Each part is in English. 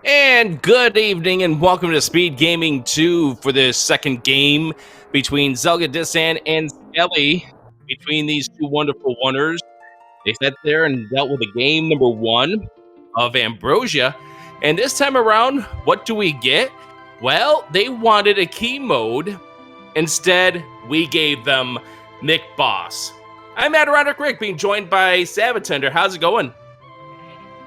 And good evening, and welcome to Speed Gaming 2 for the second game between zelgadissan and Skele. Between these two wonderful wonders, they sat there and dealt with a game number 1 of Ambrosia. And this time around, what do we get? Well, they wanted a key mode. Instead, we gave them Nick Boss. I'm Adirondack Rick, being joined by Sabatender. How's it going?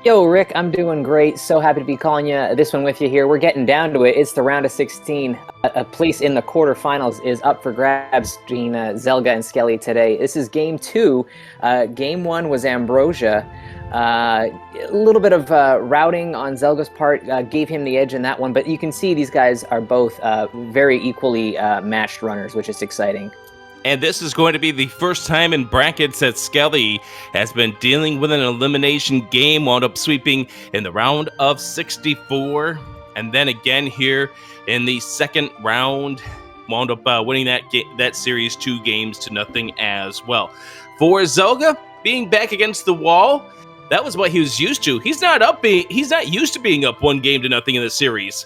Yo, Rick, I'm doing great. So happy to be calling you this one with you here. We're getting down to it. It's the round of 16. A place in the quarterfinals is up for grabs between Zelga and Skele today. This is game 2. Game 1 was Ambrosia. A little bit of routing on Zelga's part gave him the edge in that one, but you can see these guys are both very equally matched runners, which is exciting. And this is going to be the first time in brackets that Skele has been dealing with an elimination game, wound up sweeping in the round of 64. And then again here in the second round, wound up winning that series 2-0 as well. For Zelga, being back against the wall, that was what he was used to. He's not used to being up 1-0 in the series.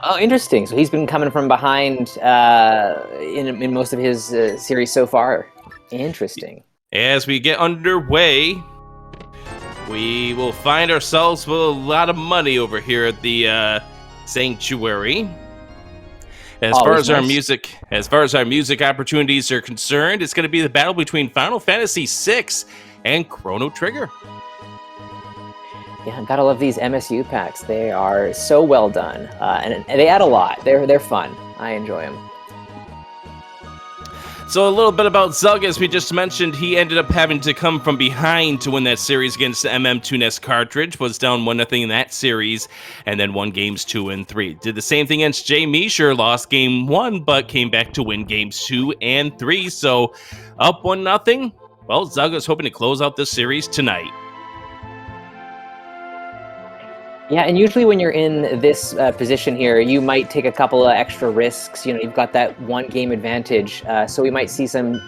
Oh, interesting. So he's been coming from behind in most of his series so far. Interesting. As we get underway, we will find ourselves with a lot of money over here at the sanctuary. As far as our music opportunities are concerned, it's going to be the battle between Final Fantasy VI and Chrono Trigger. Yeah, gotta love these MSU packs. They are so well done, and they add a lot. They're fun. I enjoy them. So a little bit about Zelga, as we just mentioned, he ended up having to come from behind to win that series against the MM2NES cartridge, was down 1-0 in that series, and then won games 2 and 3. Did the same thing against Jay Meisher, lost game 1, but came back to win games 2 and 3, so up 1-0. Well, Zelga's hoping to close out this series tonight. Yeah, and usually when you're in this position here, you might take a couple of extra risks. You know, you've got that 1-game advantage, so we might see some,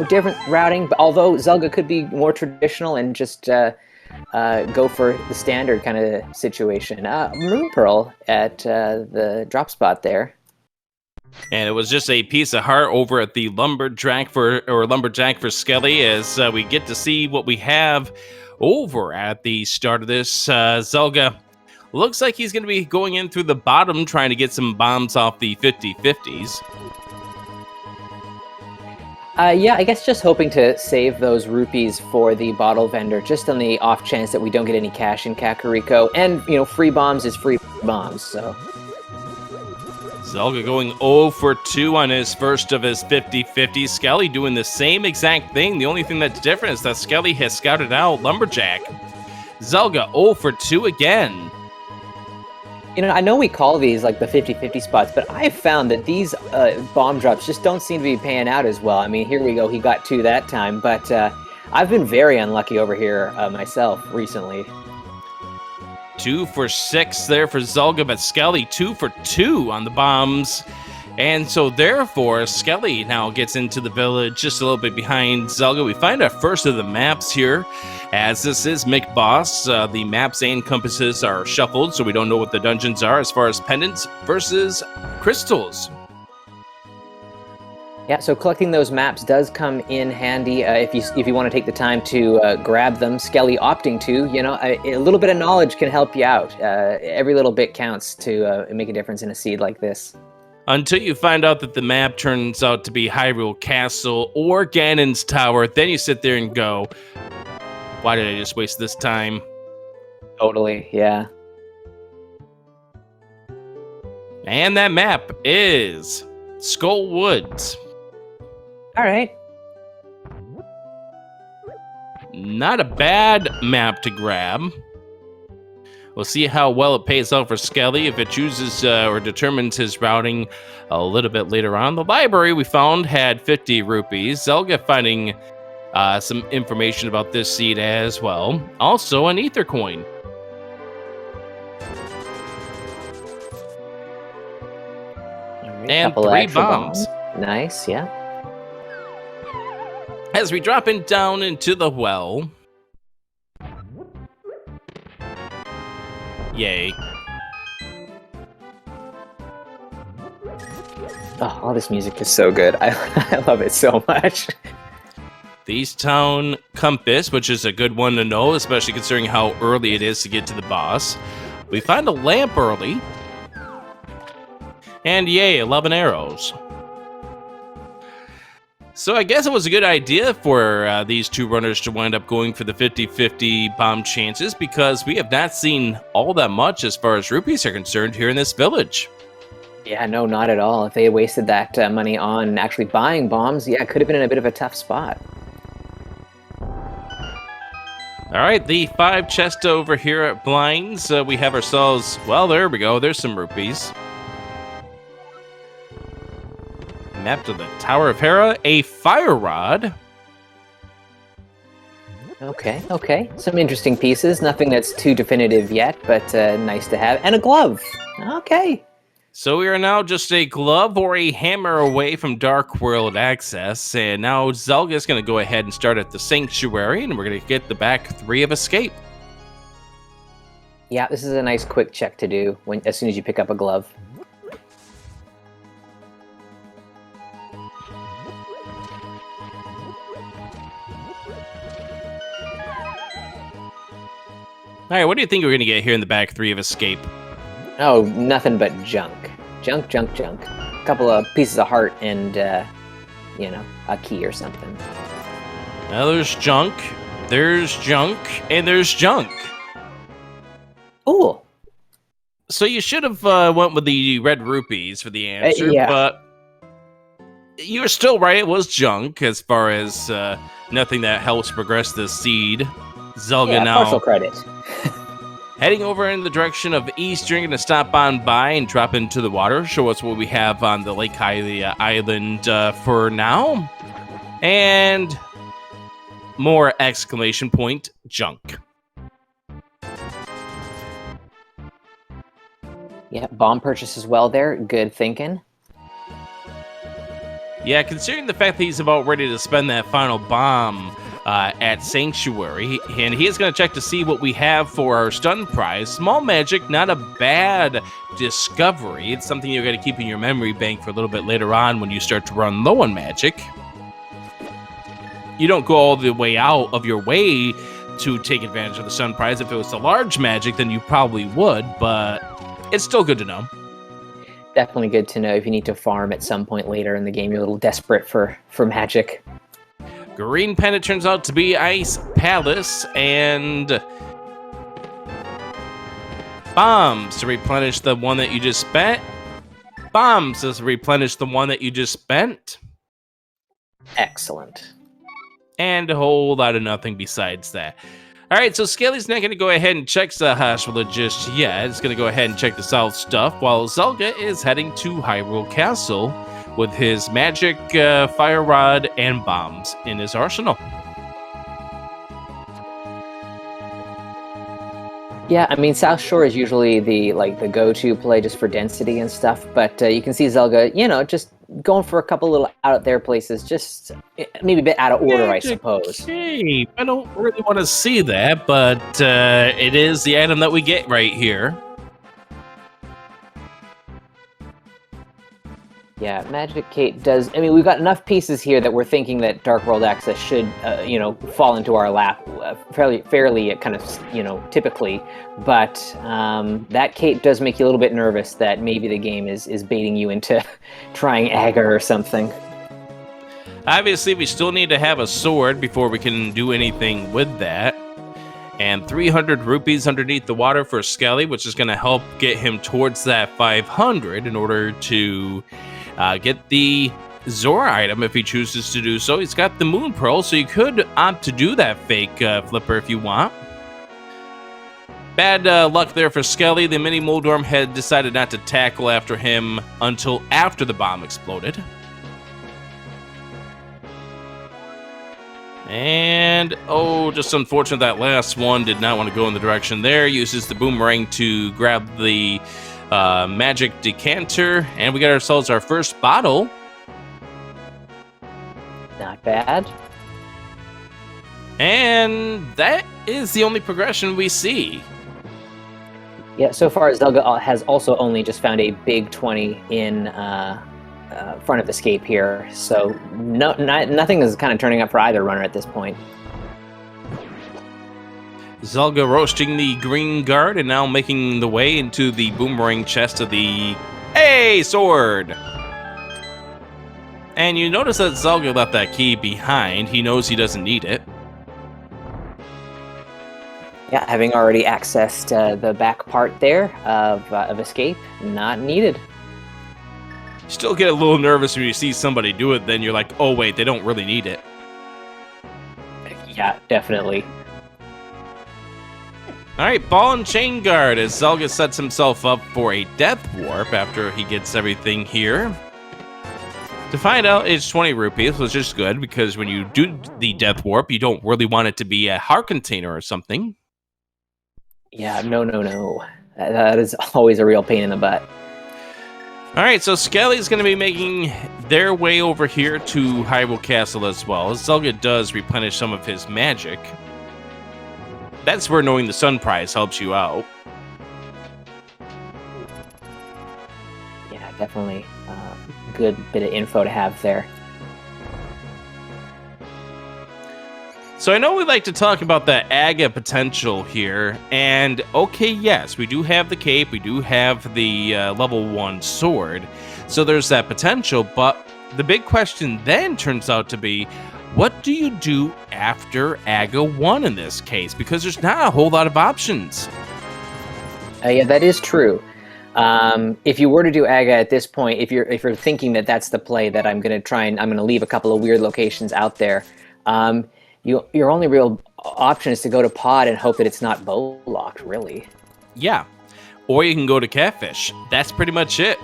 different routing. But although Zelga could be more traditional and just go for the standard kind of situation. Maroon Pearl at the drop spot there. And it was just a piece of heart over at the Lumberjack for Skele, as we get to see what we have over at the start of this. Zelga looks like he's going to be going in through the bottom, trying to get some bombs off the 50-50s. Yeah, I guess just hoping to save those rupees for the bottle vendor, just on the off chance that we don't get any cash in Kakariko. And, free bombs is free bombs, so... Zelga going 0 for 2 on his first of his 50-50s. Skele doing the same exact thing. The only thing that's different is that Skele has scouted out Lumberjack. Zelga 0 for 2 again. I know we call these like the 50-50 spots, but I've found that these bomb drops just don't seem to be paying out as well. I mean, here we go. He got 2 that time, but I've been very unlucky over here myself recently. 2 for 6 there for Zelga, but Skele 2 for 2 on the bombs. And so therefore, Skele now gets into the village just a little bit behind Zelga. We find our first of the maps here, as this is Mick Boss. The maps and compasses are shuffled, so we don't know what the dungeons are as far as pendants versus crystals. Yeah, so collecting those maps does come in handy if you want to take the time to grab them. Skele opting to, a little bit of knowledge can help you out. Every little bit counts to make a difference in a seed like this. Until you find out that the map turns out to be Hyrule Castle or Ganon's Tower, then you sit there and go, why did I just waste this time? Totally, yeah. And that map is Skull Woods. All right. Not a bad map to grab. We'll see how well it pays out for Skele if it chooses or determines his routing a little bit later on. The library we found had 50 rupees. Zelga finding some information about this seed as well. Also an ether coin. Right, and 3 bombs. Nice, yeah. As we drop in down into the well, Yay. Oh, all this music is so good. I love it so much. Thieves Town compass, which is a good one to know, especially considering how early it is to get to the boss. We find a lamp early. And yay, 11 arrows. So I guess it was a good idea for these two runners to wind up going for the 50-50 bomb chances, because we have not seen all that much as far as rupees are concerned here in this village. Yeah, no, not at all. If they had wasted that money on actually buying bombs, yeah, it could have been in a bit of a tough spot. All right, the 5 chests over here at Blinds. We have ourselves, well, there we go. There's some rupees. Map to the Tower of Hera, a fire rod. Okay. Some interesting pieces. Nothing that's too definitive yet, but nice to have. And a glove. Okay. So we are now just a glove or a hammer away from Dark World access, and now Zelga is going to go ahead and start at the Sanctuary, and we're going to get the back 3 of Escape. Yeah, this is a nice quick check to do as soon as you pick up a glove. All right, what do you think we're going to get here in the back 3 of Escape? Oh, nothing but junk. Junk. A couple of pieces of heart and, a key or something. Now there's junk, and there's junk. Ooh. So you should have went with the red rupees for the answer, yeah. But you were still right. It was junk as far as nothing that helps progress the seed. Zelga now partial credit. heading over in the direction of east. You're going to stop on by and drop into the water. Show us what we have on the Lake Hylia Island for now. And more exclamation point, junk. Yeah, bomb purchase as well there. Good thinking. Yeah, considering the fact that he's about ready to spend that final bomb at Sanctuary, and he is going to check to see what we have for our stun prize. Small magic, not a bad discovery. It's something you're going to keep in your memory bank for a little bit later on when you start to run low on magic. You don't go all the way out of your way to take advantage of the stun prize. If it was a large magic, then you probably would, but it's still good to know. Definitely good to know if you need to farm at some point later in the game. You're a little desperate for magic. Green pen, it turns out to be Ice Palace, and bombs to replenish the one that you just spent. Bombs to replenish the one that you just spent. Excellent. And a whole lot of nothing besides that. All right, so Skele's not going to go ahead and check Sahaswala just yet. It's going to go ahead and check the south stuff, while Zelga is heading to Hyrule Castle with his magic, fire rod, and bombs in his arsenal. Yeah, I mean, South Shore is usually the go-to play just for density and stuff, but you can see Zelga, just going for a couple little out-there places, just maybe a bit out of order, I suppose. Hey, I don't really want to see that, but it is the item that we get right here. Yeah, Magic Kate does. I mean, we've got enough pieces here that we're thinking that Dark World Access should, fall into our lap fairly, kind of, typically. But that Kate does make you a little bit nervous that maybe the game is baiting you into trying Agar or something. Obviously, we still need to have a sword before we can do anything with that. And 300 rupees underneath the water for Skele, which is going to help get him towards that 500 in order to get the Zora item if he chooses to do so. He's got the Moon Pearl, so you could opt to do that fake flipper if you want. Bad luck there for Skele. The mini Moldorm had decided not to tackle after him until after the bomb exploded. And, just unfortunate that last one did not want to go in the direction there. Uses the boomerang to grab the magic decanter, and we got ourselves our first bottle. Not bad. And that is the only progression we see. Yeah, so far Zelga has also only just found a big 20 in front of Escape here, so nothing is kind of turning up for either runner at this point. Zelga roasting the green guard and now making the way into the boomerang chest of the sword. And you notice that Zelga left that key behind. He knows he doesn't need it. Yeah, having already accessed the back part there of Escape, not needed. Still get a little nervous when you see somebody do it, then you're like, oh wait, they don't really need it. Yeah, definitely. Alright, ball and chain guard as Zelga sets himself up for a death warp after he gets everything here. To find out, it's 20 rupees, which is good, because when you do the death warp, you don't really want it to be a heart container or something. Yeah, no. That is always a real pain in the butt. Alright, so Skele's going to be making their way over here to Hyrule Castle as well. Zelga does replenish some of his magic. That's where knowing the Sun Prize helps you out. Yeah, definitely. Good bit of info to have there. So I know we like to talk about the Aga potential here, and okay, yes, we do have the cape, we do have the level 1 sword, so there's that potential, but the big question then turns out to be, what do you do after Aga 1 in this case? Because there's not a whole lot of options. Yeah, that is true. If you were to do Aga at this point, if you're thinking that that's the play that I'm going to leave a couple of weird locations out there, your only real option is to go to Pod and hope that it's not bow locked, really. Yeah, or you can go to Catfish. That's pretty much it.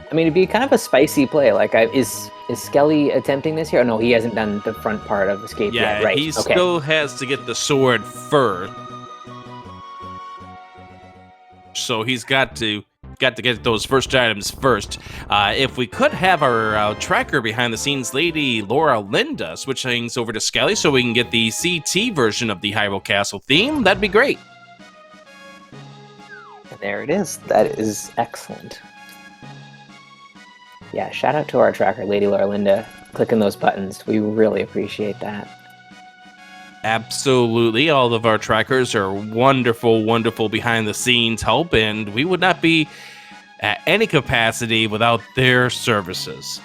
I mean, it'd be kind of a spicy play. Like, is Skele attempting this here? Oh, no, he hasn't done the front part of Escape yet, right? He still has to get the sword first. So he's got to get those first items first. If we could have our tracker behind the scenes lady, Laura Linda, switch things over to Skele so we can get the CT version of the Hyrule Castle theme, that'd be great. And there it is. That is excellent. Yeah, shout out to our tracker, Lady Laura Linda, clicking those buttons. We really appreciate that. Absolutely. All of our trackers are wonderful, wonderful behind-the-scenes help, and we would not be at any capacity without their services.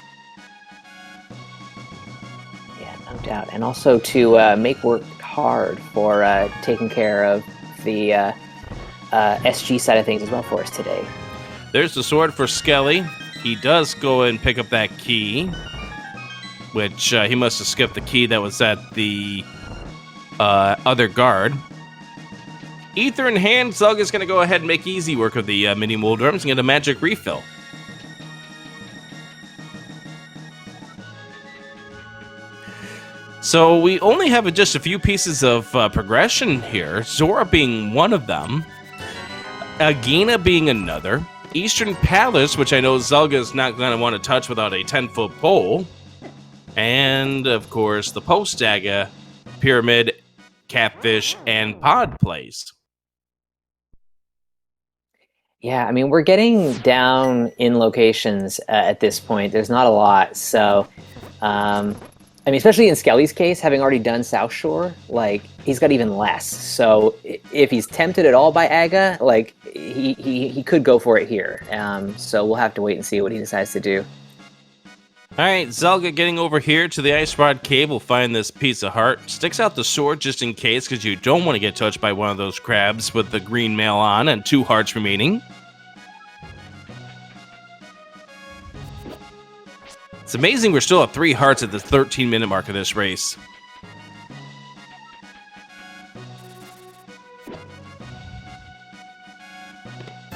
Yeah, no doubt. And also to make work hard for taking care of the SG side of things as well for us today. There's the sword for Skele. He does go and pick up that key, which he must have skipped the key that was at the other guard. Ether in hand, Zelga's going to go ahead and make easy work of the mini Moldorms and get a magic refill. So we only have just a few pieces of progression here, Zora being one of them, Agahnim being another, Eastern Palace, which I know Zelga's not going to want to touch without a 10-foot pole, and of course the post-Aga Pyramid, Catfish, and Pod plays. Yeah, I mean, we're getting down in locations at this point. There's not a lot, so I mean, especially in Skele's case, having already done South Shore, like, he's got even less. So if he's tempted at all by Aga, like, he could go for it here. So we'll have to wait and see what he decides to do. All right, Zelga getting over here to the Ice Rod Cave will find this piece of heart. Sticks out the sword just in case, because you don't want to get touched by one of those crabs with the green mail on and 2 hearts remaining. It's amazing we're still at 3 hearts at the 13-minute mark of this race.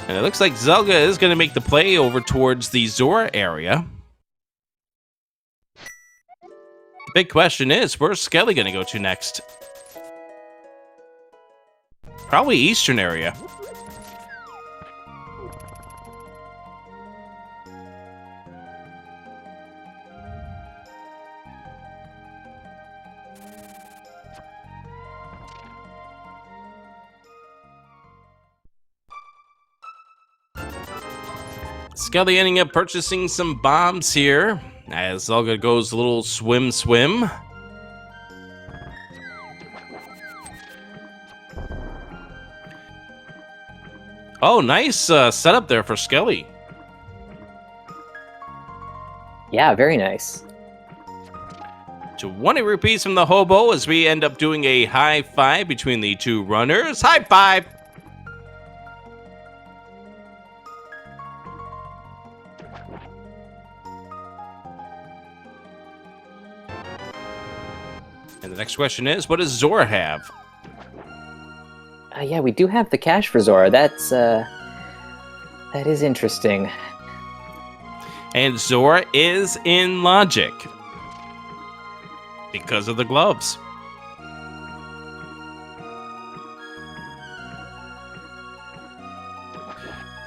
And it looks like Zelga is going to make the play over towards the Zora area. The big question is, where's Skele going to go to next? Probably Eastern area. Skele ending up purchasing some bombs here as Zelga goes a little swim. Oh, nice setup there for Skele. Yeah, very nice. 20 rupees from the hobo as we end up doing a high five between the two runners. High five! And the next question is, what does Zora have? Yeah, we do have the cash for Zora. That is interesting. And Zora is in logic because of the gloves.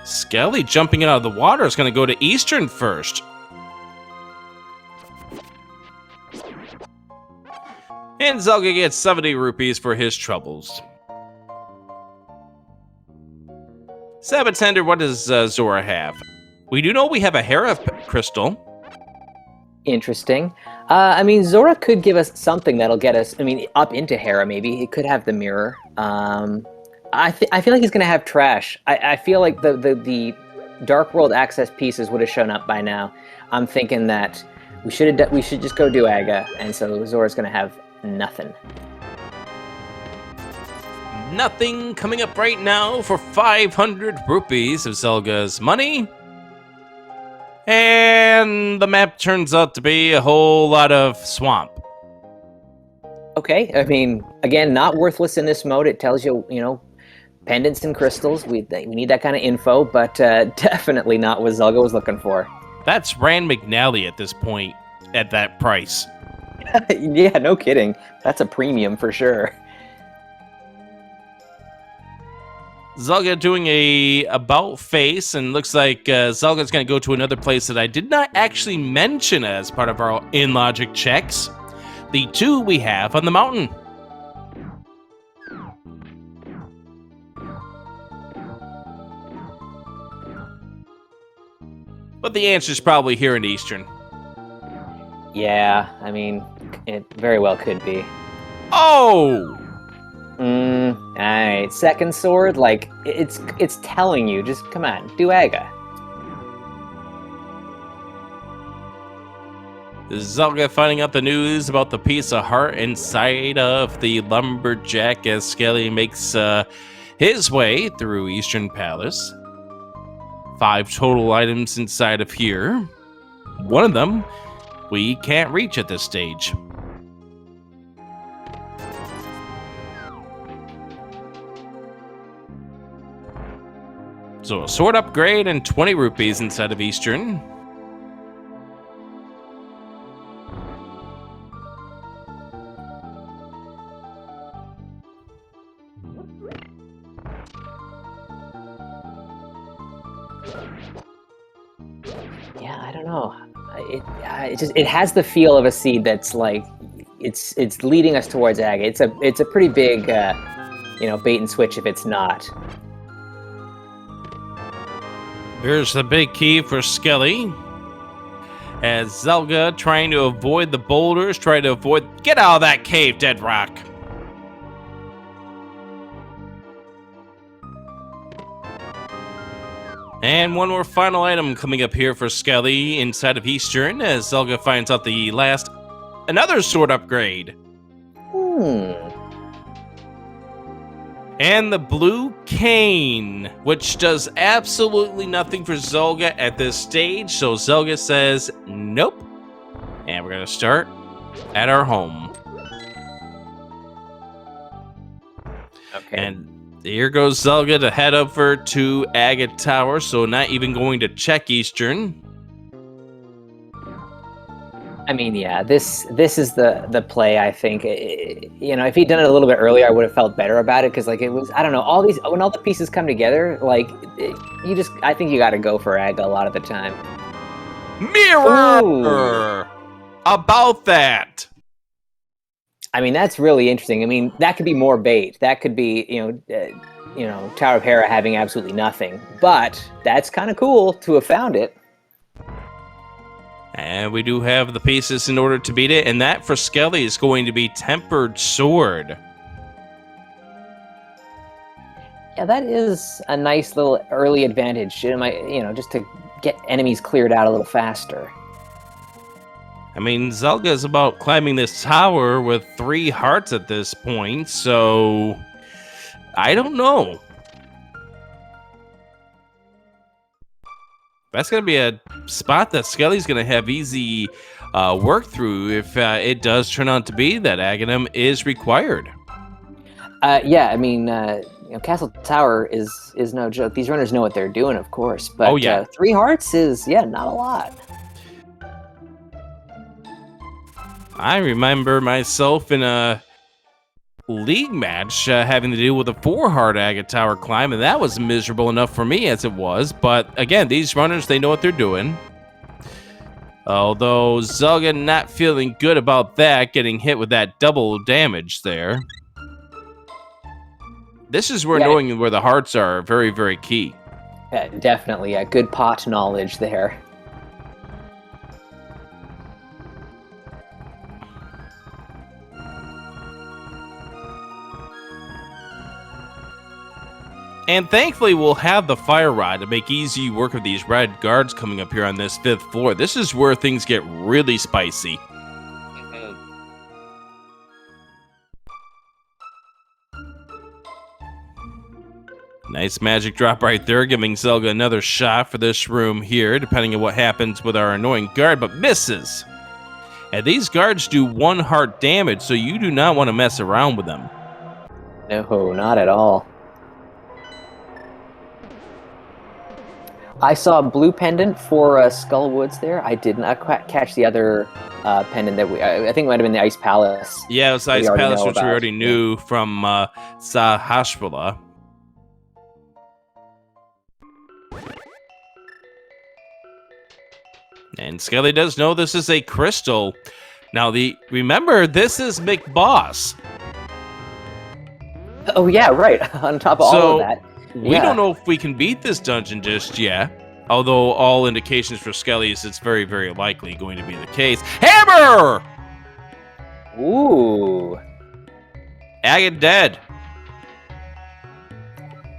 Skele jumping out of the water is going to go to Eastern first. And Zelga gets 70 rupees for his troubles. Sabatender, what does Zora have? We do know we have a Hera crystal. Interesting. I mean, Zora could give us something that'll get us, I mean, up into Hera, maybe. It could have the mirror. I feel like he's going to have trash. I feel like the Dark World access pieces would have shown up by now. I'm thinking that we should just go do Aga, and so Zora's going to have nothing. Nothing coming up right now for 500 rupees of Zelga's money. And the map turns out to be a whole lot of swamp. Okay, I mean, again, not worthless in this mode. It tells you, pendants and crystals. We need that kind of info, but definitely not what Zelga was looking for. That's Rand McNally at this point, at that price. Yeah, no kidding. That's a premium for sure. Zelga doing a about face, and looks like Zelga's going to go to another place that I did not actually mention as part of our in-logic checks. The two we have on the mountain. But the answer's probably here in Eastern. Yeah, I mean, it very well could be. Oh! Alright, second sword, like, it's telling you, just, come on, do Aga. Zelga finding out the news about the piece of heart inside of the lumberjack as Skele makes his way through Eastern Palace. 5 total items inside of here. One of them we can't reach at this stage. So a sword upgrade and 20 rupees inside of Eastern. Yeah, I don't know. It has the feel of a seed that's like it's leading us towards Aga. It's a pretty big bait and switch if it's not. Here's the big key for Skele. As Zelga trying to avoid the boulders, get out of that cave, Dead Rock. And one more final item coming up here for Skele inside of Eastern as Zelga finds out another sword upgrade. And the blue cane, which does absolutely nothing for Zelga at this stage. So Zelga says, nope. And we're going to start at our home. Okay. And here goes Zelga to head over to Aga Tower. So not even going to check Eastern. I mean, yeah, this is the play, I think. If he'd done it a little bit earlier, I would have felt better about it, because, like, it was, I don't know, when all the pieces come together, like, I think you got to go for Aga a lot of the time. Mire! Ooh. About that. I mean, that's really interesting. I mean, that could be more bait. That could be, you know, Tower of Hera having absolutely nothing. But that's kind of cool to have found it. And we do have the pieces in order to beat it, and that for Skele is going to be Tempered Sword. Yeah, that is a nice little early advantage, you know, just to get enemies cleared out a little faster. I mean, Zelga is about climbing this tower with 3 hearts at this point, so I don't know. That's going to be a spot that Skele's going to have easy work through if it does turn out to be that Agahnim is required. Yeah, I mean, you know, Castle Tower is no joke. These runners know what they're doing, of course. But Oh, yeah. 3 hearts is, yeah, not a lot. I remember myself in a league match having to deal with a 4-heart Agate Tower climb, and that was miserable enough for me as it was. But again, these runners, they know what they're doing. Although Zelga not feeling good about that, getting hit with that double damage there. This is where knowing where the hearts are very, very key. Yeah, definitely a good pot knowledge there. And thankfully, we'll have the fire rod to make easy work of these red guards coming up here on this 5th floor. This is where things get really spicy. Nice magic drop right there, giving Zelga another shot for this room here, depending on what happens with our annoying guard, but misses. And these guards do 1 heart damage, so you do not want to mess around with them. No, not at all. I saw a blue pendant for Skull Woods there. I did not catch the other pendant that I think it might have been the Ice Palace. Yeah, it was Ice Palace, which we already knew from Sahashwala. And Skele does know this is a crystal. Now, remember, this is McBoss. Oh, yeah, right. On top of all of that. We don't know if we can beat this dungeon just yet. Although all indications for Skele is it's very, very likely going to be the case. Hammer! Ooh. Agate dead.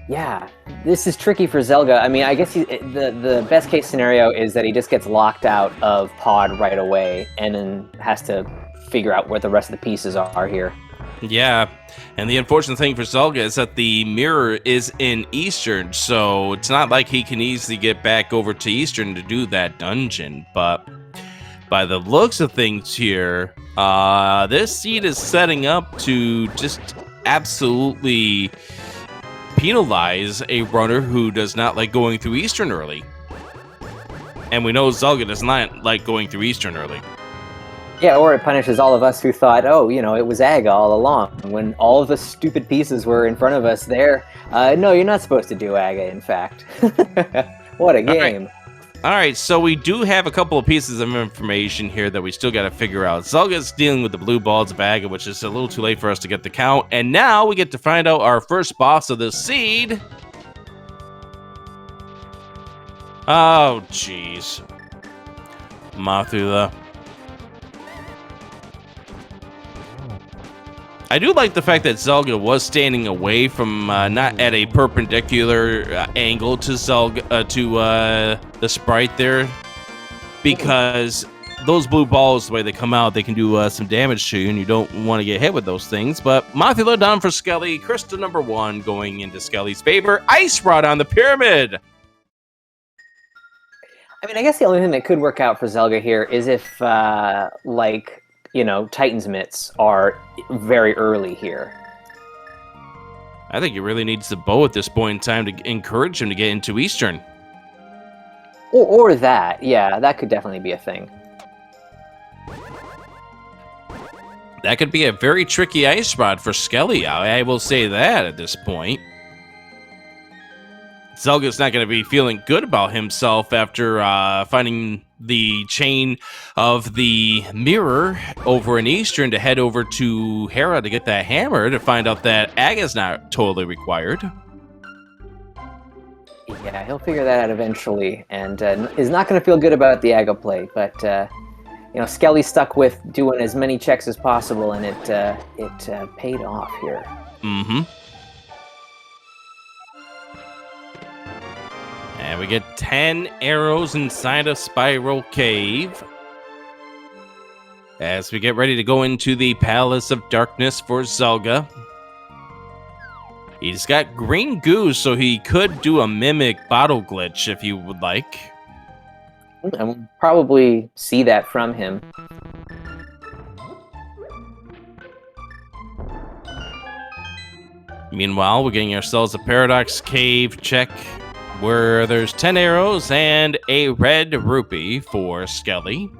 Yeah, this is tricky for Zelga. I mean, I guess the best case scenario is that he just gets locked out of Pod right away and then has to figure out what the rest of the pieces are here. Yeah, and the unfortunate thing for Zelga is that the Mire is in Eastern, so it's not like he can easily get back over to Eastern to do that dungeon. But by the looks of things here, this seed is setting up to just absolutely penalize a runner who does not like going through Eastern early. And we know Zelga does not like going through Eastern early. Yeah, or it punishes all of us who thought, oh, you know, it was Aga all along, when all of the stupid pieces were in front of us there. No, you're not supposed to do Aga, in fact. What a game. All right, so we do have a couple of pieces of information here that we still got to figure out. Zelga's dealing with the blue balls of Aga, which is a little too late for us to get the count. And now we get to find out our first boss of the seed. Oh, jeez. Mathula. I do like the fact that Zelga was standing away from, not at a perpendicular angle to the sprite there, because those blue balls, the way they come out, they can do some damage to you, and you don't want to get hit with those things. But Mathula down for Skele, crystal number 1 going into Skele's favor, Ice Rod on the pyramid. I mean, I guess the only thing that could work out for Zelga here is if, like, you know, Titan's Mitts are very early here. I think he really needs the bow at this point in time to encourage him to get into Eastern. Or that, yeah, that could definitely be a thing. That could be a very tricky ice rod for Skele, I will say that at this point. Zelga's not going to be feeling good about himself after finding the chain of the mirror over in Eastern to head over to Hera to get that hammer to find out that Aga's not totally required. Yeah, he'll figure that out eventually, and is not going to feel good about the Aga play. But you know, Skele stuck with doing as many checks as possible, and it paid off here. Mm-hmm. And we get 10 arrows inside a spiral cave. As we get ready to go into the Palace of Darkness for Zelga. He's got green goo, so he could do a mimic bottle glitch if you would like. And we'll probably see that from him. Meanwhile, we're getting ourselves a Paradox Cave check where there's 10 arrows and a red rupee for Skele.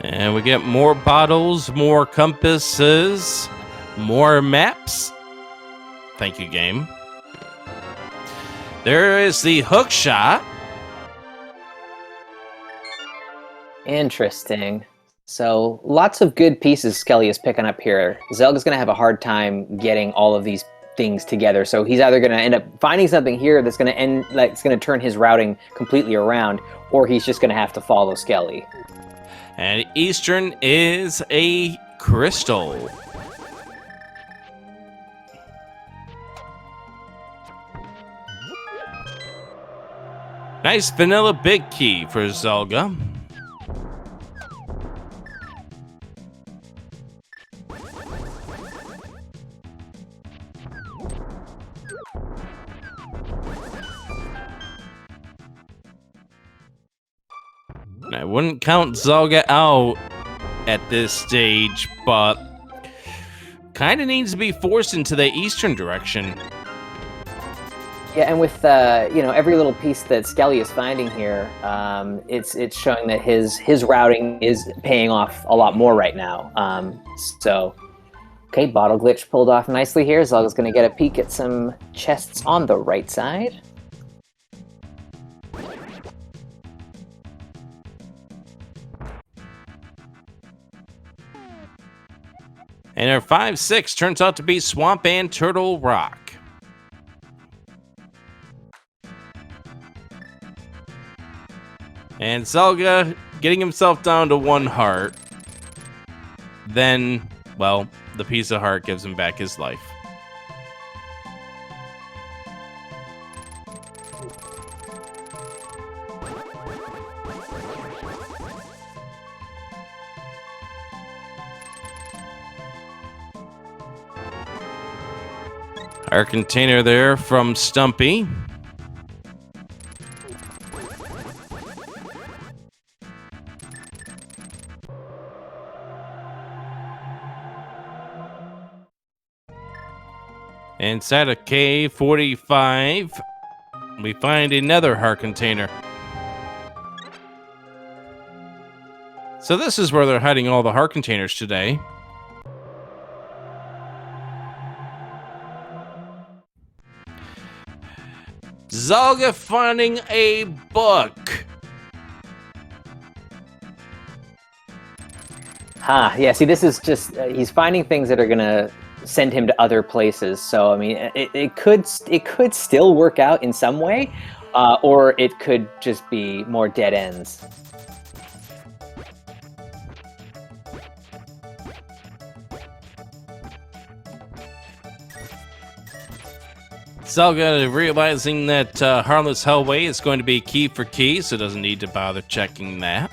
And we get more bottles, more compasses, more maps. Thank you, game. There is the hook shot. Interesting. So lots of good pieces Skele is picking up here. Zelga's going to have a hard time getting all of these things together. So he's either going to end up finding something here that's going to end, like it's going to turn his routing completely around, or he's just going to have to follow Skele. And Eastern is a crystal. Nice vanilla big key for Zelga. I wouldn't count Zelga out at this stage, but kind of needs to be forced into the eastern direction. Yeah, and with you know, every little piece that Skele is finding here, it's showing that his routing is paying off a lot more right now. So, okay, bottle glitch pulled off nicely here. Zelga's going to get a peek at some chests on the right side. And our 5-6 turns out to be Swamp and Turtle Rock. And Zelga getting himself down to 1 heart. Then, well, the piece of heart gives him back his life. Our container there from Stumpy. Inside a K45, we find another heart container. So this is where they're hiding all the heart containers today. Zelga finding a book. Yeah, see, this is just, he's finding things that are going to send him to other places. So, I mean, it could still work out in some way, or it could just be more dead ends. Zelga realizing that Harmless Hellway is going to be key for key, so doesn't need to bother checking that.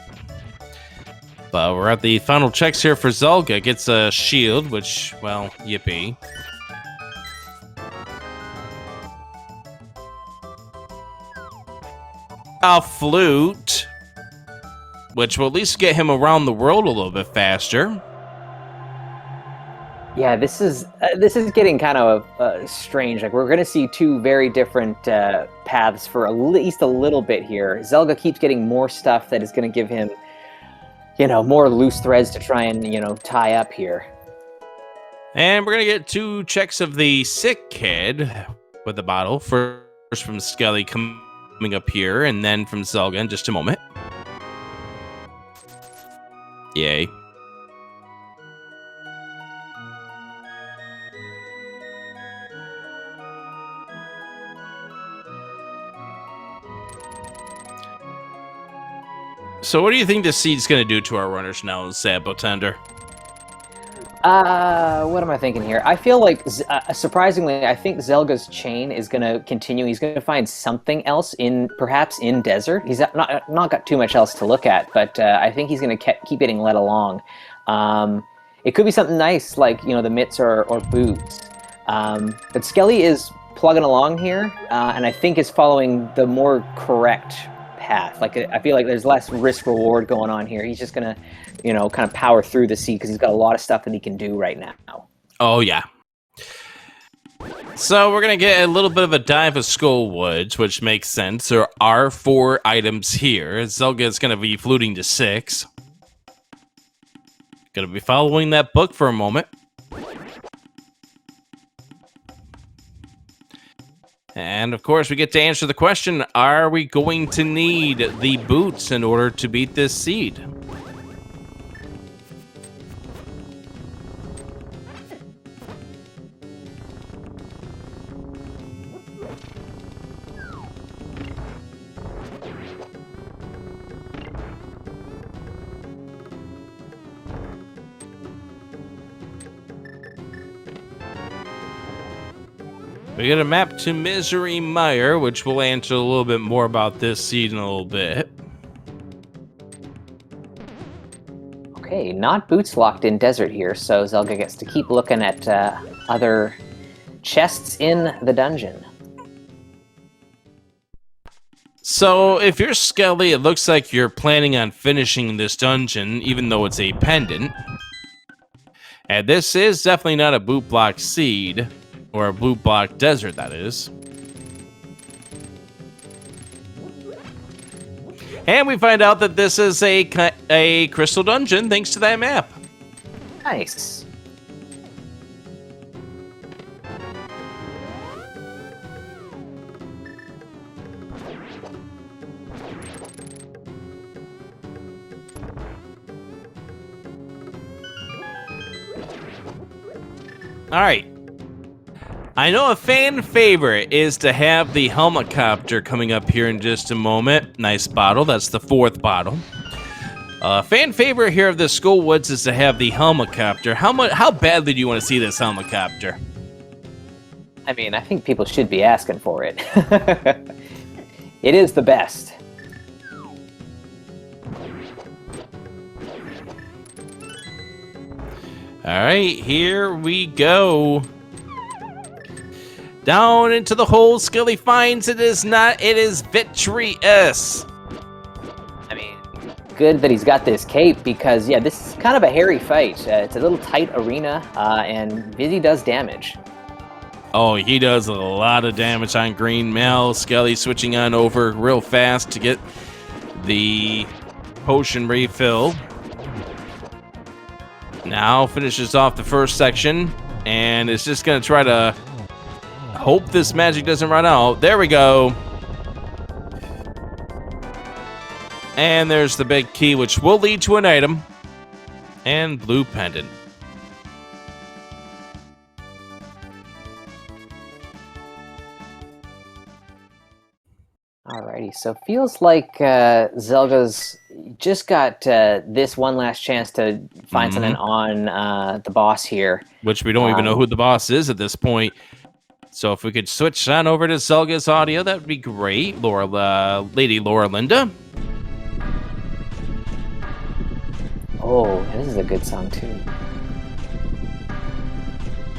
But we're at the final checks here for Zelga. Gets a shield, which, well, yippee. A flute, which will at least get him around the world a little bit faster. Yeah, this is getting kind of strange. Like, we're going to see two very different paths for at least a little bit here. Zelga keeps getting more stuff that is going to give him, you know, more loose threads to try and, you know, tie up here. And we're going to get 2 checks of the sick kid with the bottle. First from Skele coming up here, and then from Zelga in just a moment. Yay. So what do you think this seed's going to do to our runners now, Sabotender? What am I thinking here? I feel like, surprisingly, I think Zelga's chain is going to continue. He's going to find something else perhaps in desert. He's not got too much else to look at, but I think he's going to keep getting led along. It could be something nice, like, the mitts or boots. But Skele is plugging along here, and I think is following the more correct path. Like, I feel like there's less risk reward going on here. He's just gonna, kind of power through the seed because he's got a lot of stuff that he can do right now. Oh yeah. So we're gonna get a little bit of a dive of Skull Woods, which makes sense. There are 4 items here. Zelga is gonna be fluting to 6. Gonna be following that book for a moment. And of course, we get to answer the question, are we going to need the boots in order to beat this seed? We get a map to Misery Mire, which will answer a little bit more about this seed in a little bit. Okay, not boots locked in desert here, so Zelga gets to keep looking at other chests in the dungeon. So, if you're Skele, it looks like you're planning on finishing this dungeon, even though it's a pendant. And this is definitely not a boot block seed. Or a blue block desert, that is. And we find out that this is a crystal dungeon thanks to that map. Nice. All right. I know a fan favorite is to have the helicopter coming up here in just a moment. Nice bottle. That's the 4th bottle. Fan favorite here of the Skull Woods is to have the helicopter. How badly do you want to see this helicopter? I mean, I think people should be asking for it. It is the best. All right, here we go. Down into the hole, Skele finds it is not, it is Vitreous. I mean, good that he's got this cape because, yeah, this is kind of a hairy fight. It's a little tight arena, and Vizzy does damage. Oh, he does a lot of damage on green mail. Skele switching on over real fast to get the potion refill. Now finishes off the first section, and is just going to try to hope this magic doesn't run out. There we go. And there's the big key, which will lead to an item. And blue pendant. Alrighty, so feels like Zelga's just got this one last chance to find something on the boss here. Which we don't even know who the boss is at this point. So if we could switch on over to Zelga's audio, that would be great. Lady Laura Linda. Oh, this is a good song too.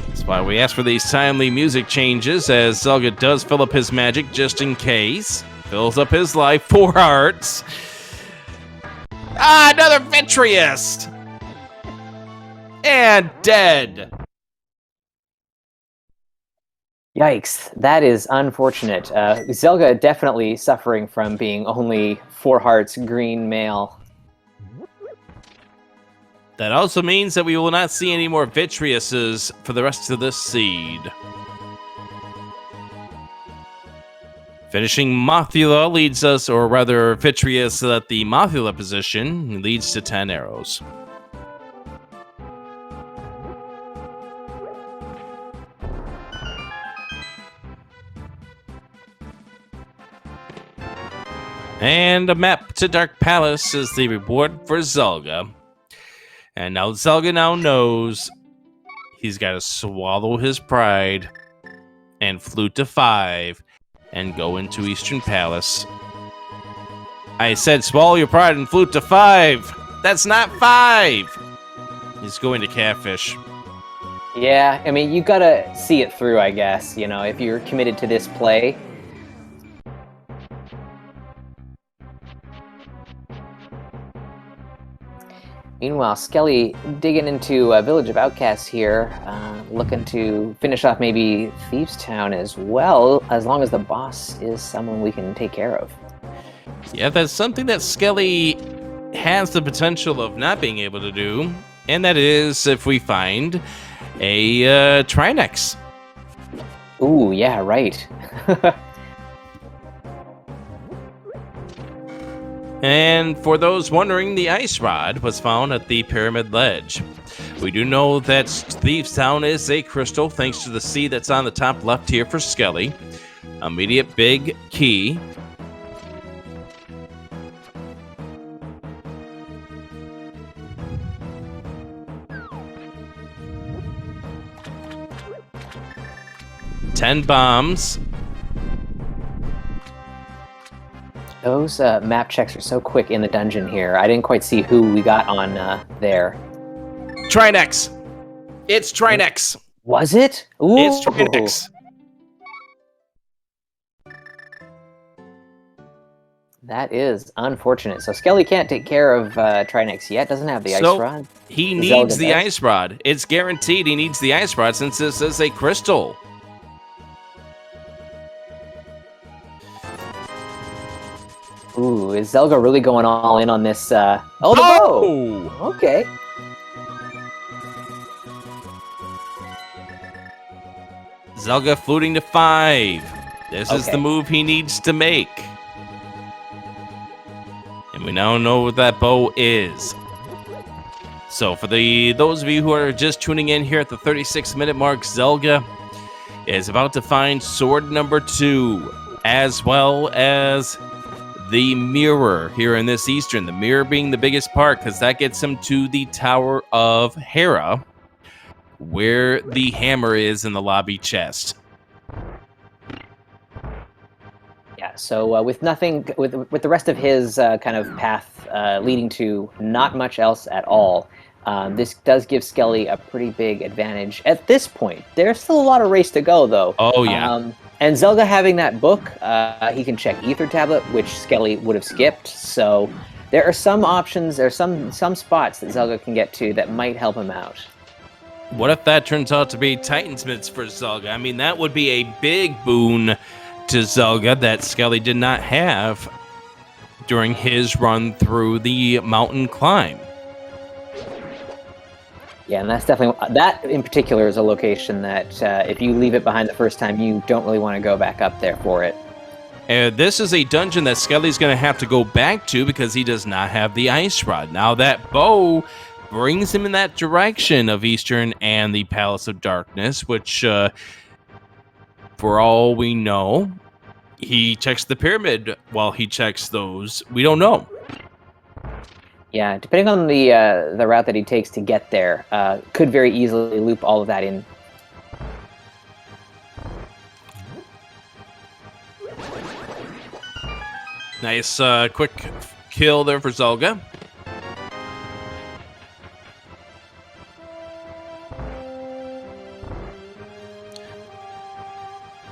That's why we ask for these timely music changes, as Zelga does fill up his magic just in case. Fills up his life, 4 hearts. Ah, another Vitreous! And dead. Yikes, that is unfortunate. Zelga definitely suffering from being only 4 hearts green male. That also means that we will not see any more Vitreuses for the rest of this seed. Finishing Mothula leads us, or rather Vitreous at the Mothula position, leads to 10 arrows. And a map to Dark Palace is the reward for Zelga. And now Zelga now knows he's got to swallow his pride and flute to 5 and go into Eastern Palace. I said swallow your pride and flute to 5. That's not 5. He's going to Catfish. Yeah, I mean, you gotta see it through, I guess, you know, if you're committed to this play. Meanwhile, Skele digging into Village of Outcasts here, looking to finish off maybe Thieves Town as well, as long as the boss is someone we can take care of. Yeah, that's something that Skele has the potential of not being able to do, and that is if we find a Trinex. Ooh, yeah, right. And for those wondering, the ice rod was found at the Pyramid Ledge. We do know that Thieves Town is a crystal, thanks to the C that's on the top left here for Skele. Immediate big key. $10 bombs. Those map checks are so quick in the dungeon here. I didn't quite see who we got on there. Trinex. It's Trinex. Was it? Ooh. It's Trinex. That is unfortunate. So Skele can't take care of Trinex yet. Doesn't have the ice rod. He needs the ice rod. It's guaranteed he needs the ice rod since this is a crystal. Ooh, is Zelga really going all in on this? Oh, the bow! Okay. Zelga fluting to 5. This is the move he needs to make. And we now know what that bow is. So for those of you who are just tuning in here at the 36-minute mark, Zelga is about to find sword number 2, as well as the mirror here in this Eastern. The mirror being the biggest part, because that gets him to the Tower of Hera, where the hammer is in the lobby chest. Yeah, so with nothing, with the rest of his kind of path leading to not much else at all, this does give Skele a pretty big advantage at this point. There's still a lot of race to go, though. Oh, yeah. And Zelga having that book, he can check Ether Tablet, which Skele would have skipped. So there are some options, there are some spots that Zelga can get to that might help him out. What if that turns out to be Titan's Mitts for Zelga? I mean, that would be a big boon to Zelga that Skele did not have during his run through the mountain climb. Yeah, and that's definitely, that in particular is a location that if you leave it behind the first time, you don't really want to go back up there for it. This is a dungeon that Skele's going to have to go back to because he does not have the ice rod. Now that bow brings him in that direction of Eastern and the Palace of Darkness, which, for all we know, he checks the pyramid while he checks those. We don't know. Yeah, depending on the route that he takes to get there, could very easily loop all of that in. Nice quick kill there for Zelga.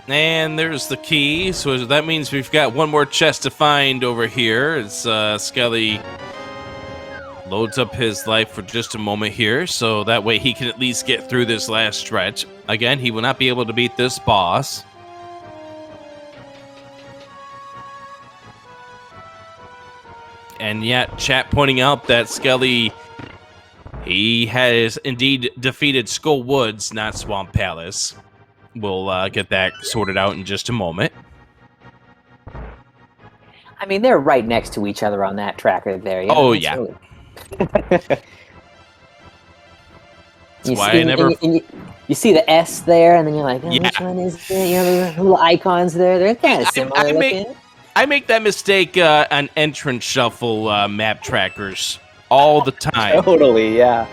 And there's the key, so that means we've got one more chest to find over here. It's Skele loads up his life for just a moment here, so that way he can at least get through this last stretch. Again, he will not be able to beat this boss. And yet, chat pointing out that Skele, he has indeed defeated Skull Woods, not Swamp Palace. We'll get that sorted out in just a moment. I mean, they're right next to each other on that tracker there. Yeah, Oh, it's yeah. really- That's why I never... You see the S there, and then you're like, oh, Yeah. which one is it? You know, the little icons there. They're kind of similar looking. I make that mistake on entrance shuffle map trackers all the time. Totally, yeah.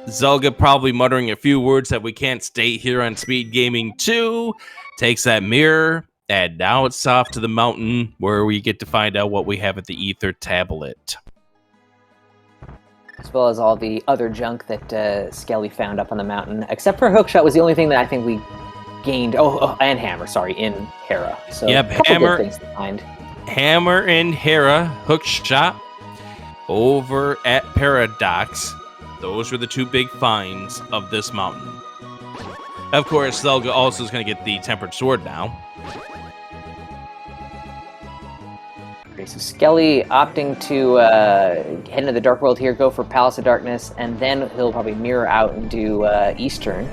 Zelga probably muttering a few words that we can't state here on Speed Gaming 2, takes that mirror, and now it's off to the mountain where we get to find out what we have at the Ether tablet. As well as all the other junk that Skele found up on the mountain, except for Hookshot was the only thing that I think we gained. Oh, and Hammer, sorry, in Hera. So yep, Hammer, things to find. Hammer and Hera, Hookshot over at Paradox. Those were the two big finds of this mountain. Of course, Zelga also is going to get the Tempered Sword now. Okay, so Skele opting to head into the Dark World here, go for Palace of Darkness, and then he'll probably mirror out and do Eastern.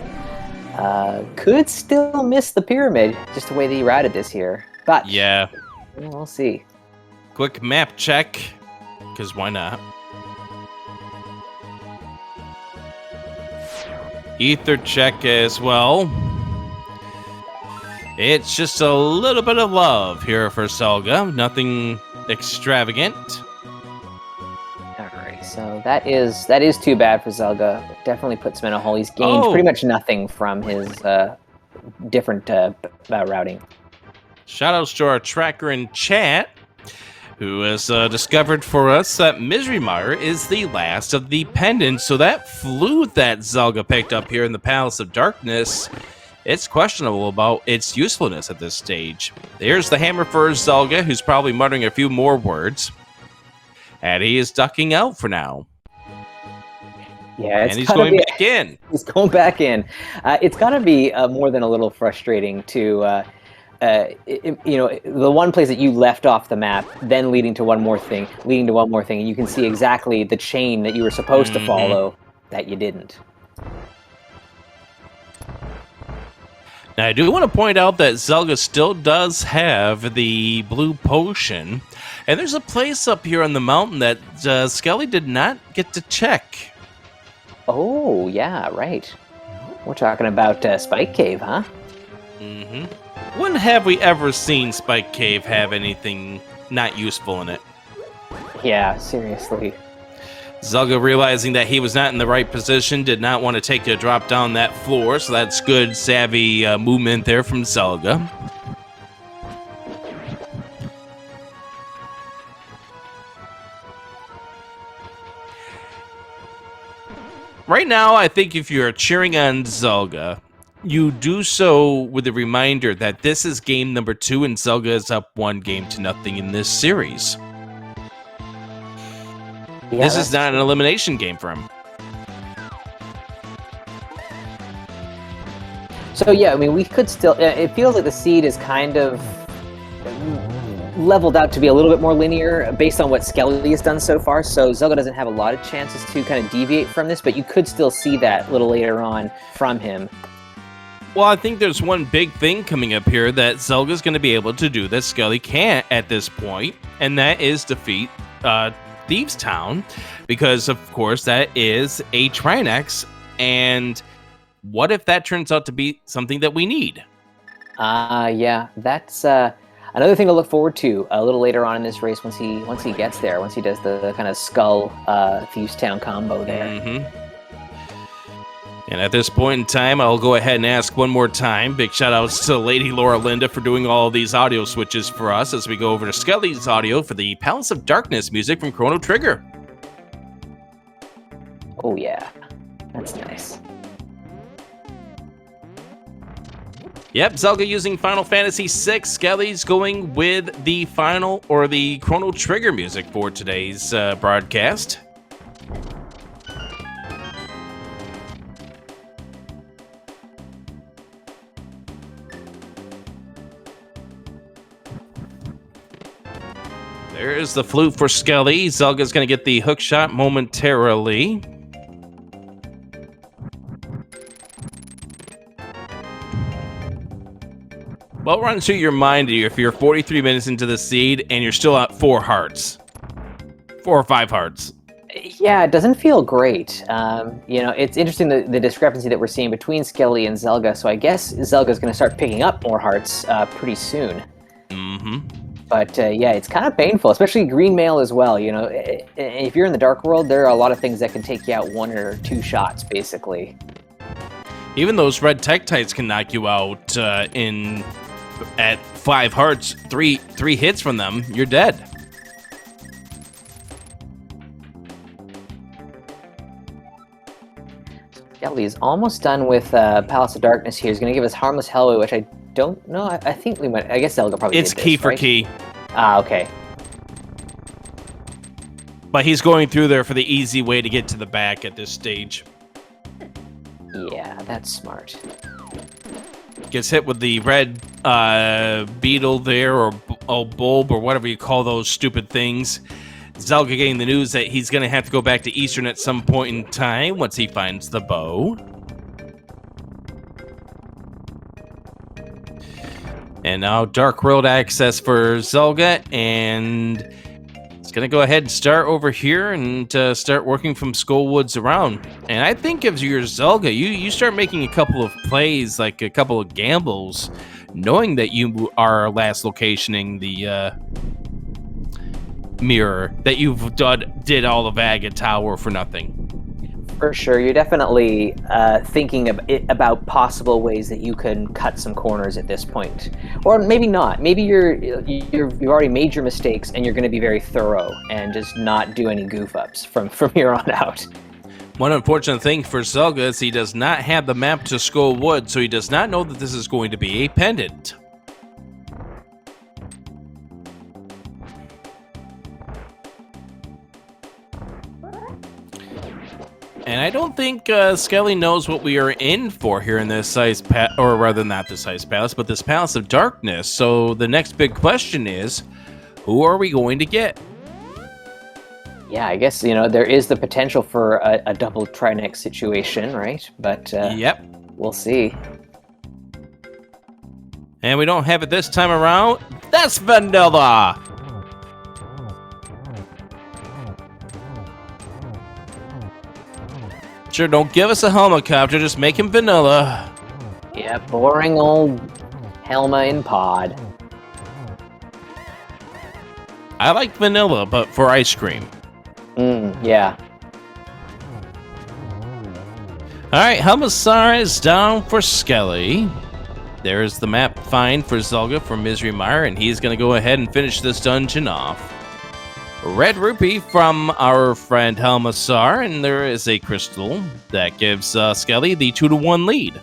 Could still miss the Pyramid, just the way that he routed this here. But yeah, we'll see. Quick map check, because why not? Ether check as well. It's just a little bit of love here for Zelga. Nothing extravagant. Alright, so that is too bad for Zelga. Definitely puts him in a hole. He's gained pretty much nothing from his different routing. Shoutouts to our tracker in chat, who has discovered for us that Mire is the last of the pendants. So that flute that Zelga picked up here in the Palace of Darkness, it's questionable about its usefulness at this stage. There's the hammer for Zelga, who's probably muttering a few more words. And he is ducking out for now. Yeah, and he's going back in. He's going back in. It's got to be more than a little frustrating to... you know, the one place that you left off the map, then leading to one more thing, and you can see exactly the chain that you were supposed to follow that you didn't. Now, I do want to point out that Zelga still does have the blue potion, and there's a place up here on the mountain that Skele did not get to check. Oh, yeah, right. We're talking about Spike Cave, huh? Mm-hmm. When have we ever seen Spike Cave have anything not useful in it? Yeah, seriously. Zelga, realizing that he was not in the right position, did not want to take a drop down that floor, so that's good, savvy movement there from Zelga. Right now, I think if you're cheering on Zelga, you do so with a reminder that this is game number 2 and Zelga is up 1-0 in this series. Yeah, this is not an elimination game for him. So yeah, I mean, we could still... it feels like the seed is kind of leveled out to be a little bit more linear based on what Skele has done so far, so Zelga doesn't have a lot of chances to kind of deviate from this, but you could still see that a little later on from him. Well, I think there's one big thing coming up here that Zelga's going to be able to do that Skele can't at this point, and that is defeat Thieves Town, because of course that is a Trinex, and what if that turns out to be something that we need? Yeah, that's another thing to look forward to a little later on in this race once he gets there, once he does the kind of Skull Thieves Town combo there. Mm-hmm. And at this point in time, I'll go ahead and ask one more time. Big shout outs to Lady Laura Linda for doing all these audio switches for us as we go over to Skele's audio for the Palace of Darkness music from Chrono Trigger. Oh yeah, that's nice. Yep, Zelga using Final Fantasy VI. Skele's going with the final or the Chrono Trigger music for today's broadcast. There is the flute for Skele. Zelga's going to get the hook shot momentarily. What runs through your mind if you're 43 minutes into the seed and you're still at 4 hearts? 4 or 5 hearts. Yeah, it doesn't feel great. You know, it's interesting the discrepancy that we're seeing between Skele and Zelga. So I guess Zelga's going to start picking up more hearts pretty soon. Mm-hmm. But yeah, it's kind of painful, especially green mail as well. You know, if you're in the dark world, there are a lot of things that can take you out 1 or 2 shots, basically. Even those red Tektites can knock you out at 5 hearts. Three hits from them, you're dead. Skele's almost done with Palace of Darkness here. He's going to give us Harmless Hellway, which I don't know. I think we might. I guess Zelga probably It's did this, key for right? key. Ah, okay. But he's going through there for the easy way to get to the back at this stage. Yeah, that's smart. Gets hit with the red beetle there, or bulb, or whatever you call those stupid things. Zelga getting the news that he's going to have to go back to Eastern at some point in time once he finds the bow. And now Dark World access for Zelga, and he's going to go ahead and start over here and start working from Skullwoods around. And I think if you're Zelga, you start making a couple of plays, like a couple of gambles, knowing that you are last locationing the Mire, that you've did all of Aga Tower for nothing. For sure, you're definitely thinking about possible ways that you can cut some corners at this point, or maybe not. Maybe you've already made your mistakes and you're going to be very thorough and just not do any goof ups from here on out. One unfortunate thing for Zelga is he does not have the map to Skullwood, so he does not know that this is going to be a pendant. And I don't think Skele knows what we are in for here in this or rather not this Ice Palace, but this Palace of Darkness. So the next big question is, who are we going to get? Yeah, I guess, you know, there is the potential for a double Trinex situation, right? But yep, we'll see. And we don't have it this time around. That's vanilla! Sure, don't give us a helicopter, just make him vanilla. Yeah, boring old Helma in pod. I like vanilla, but for ice cream. Yeah. Alright, Helmasar is down for Skele. There's the map find for Zelga from Misery Mire, and he's going to go ahead and finish this dungeon off. Red rupee from our friend Helmasar, and there is a crystal that gives Skele the 2-to-1 lead.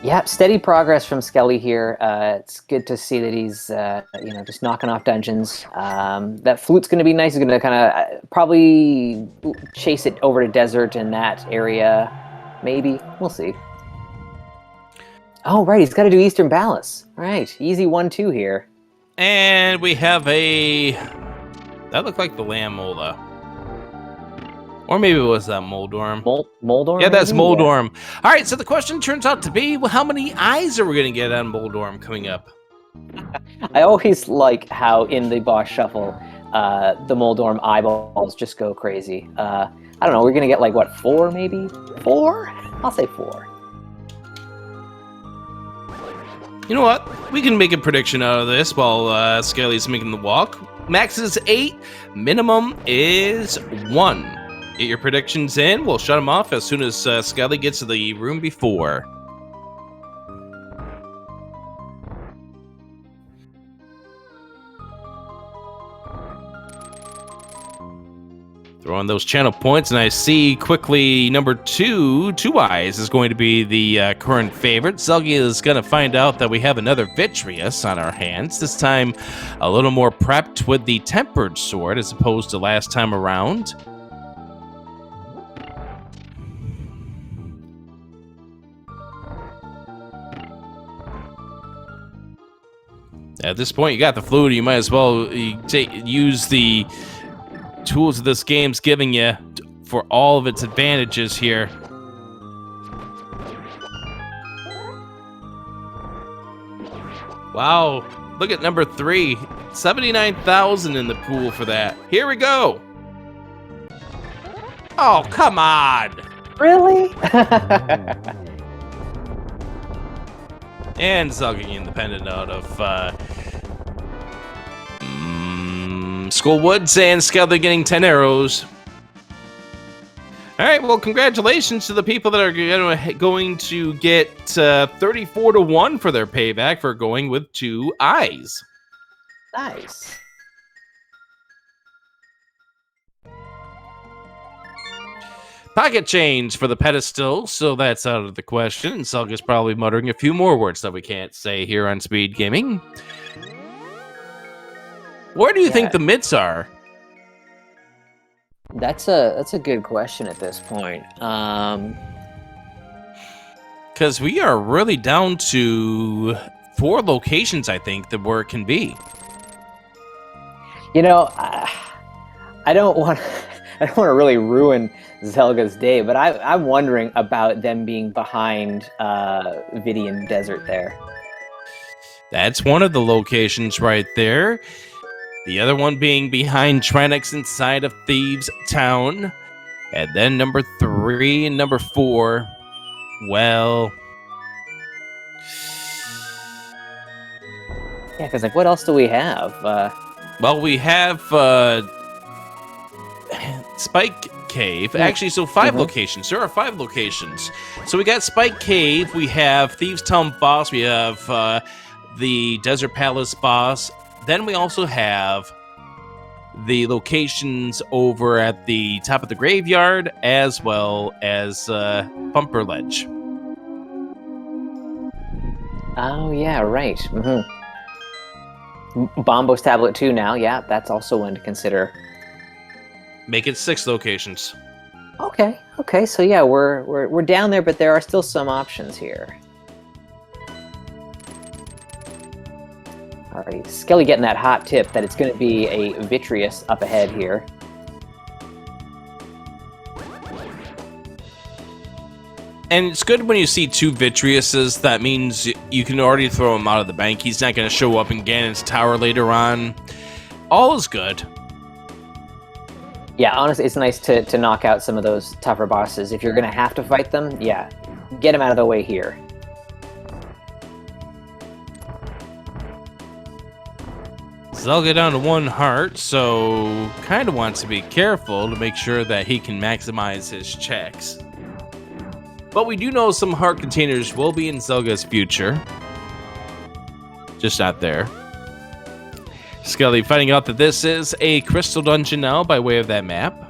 Yep, steady progress from Skele here. It's good to see that he's, you know, just knocking off dungeons. That flute's going to be nice. He's going to kind of probably chase it over to desert in that area. Maybe. We'll see. Oh, right. He's got to do Eastern Palace. All right. Easy 1-2 here. And we have that looked like the Lamb Mola. Or maybe it was that Moldorm. Moldorm? Yeah, that's maybe? Moldorm. Yeah. All right, so the question turns out to be, well, how many eyes are we going to get on Moldorm coming up? I always like how in the boss shuffle, the Moldorm eyeballs just go crazy. I don't know, we're going to get like, what, 4 maybe? 4? I'll say 4. You know what? We can make a prediction out of this while Skele's making the walk. Max is 8. Minimum is 1. Get your predictions in. We'll shut them off as soon as Skele gets to the room before. Throw on those channel points, and I see quickly number 2, Two Eyes, is going to be the current favorite. Zelga is going to find out that we have another Vitreous on our hands, this time a little more prepped with the Tempered Sword as opposed to last time around. At this point, you got the fluid, you might as well use the tools that this game's giving you for all of its advantages here. Wow. Look at number 3. 79,000 in the pool for that. Here we go. Oh, come on. Really? And Zelga independent out of Skull Woods and Skele getting 10 arrows. All right, well, congratulations to the people that are going to get 34-1 for their payback for going with 2 eyes. Nice. Pocket change for the pedestal, so that's out of the question. And Zelga's probably muttering a few more words that we can't say here on Speed Gaming. Where do you think the mitts are? That's a good question at this point. Because we are really down to 4 locations, I think, that where it can be. You know, I don't want to really ruin Zelga's day, but I'm wondering about them being behind Vidian Desert there. That's one of the locations right there. The other one being behind Trinex inside of Thieves Town. And then number 3 and number 4, well... Yeah, because like, what else do we have? Well, we have Spike Cave. Actually, so 5 locations. There are 5 locations. So we got Spike Cave. We have Thieves Town boss. We have the Desert Palace boss. Then we also have the locations over at the top of the graveyard, as well as Bumper Ledge. Oh yeah, right. Bombo's Tablet 2 now. Yeah, that's also one to consider. Make it 6 locations. Okay. So yeah, we're down there, but there are still some options here. All right, Skele getting that hot tip that it's going to be a Vitreous up ahead here. And it's good when you see 2 Vitreouses. That means you can already throw him out of the bank. He's not going to show up in Ganon's tower later on. All is good. Yeah, honestly, it's nice to knock out some of those tougher bosses. If you're going to have to fight them, yeah, get them out of the way here. Zelga down to 1 heart, so kind of wants to be careful to make sure that he can maximize his checks. But we do know some heart containers will be in Zelga's future. Just not there. Skele finding out that this is a crystal dungeon now by way of that map.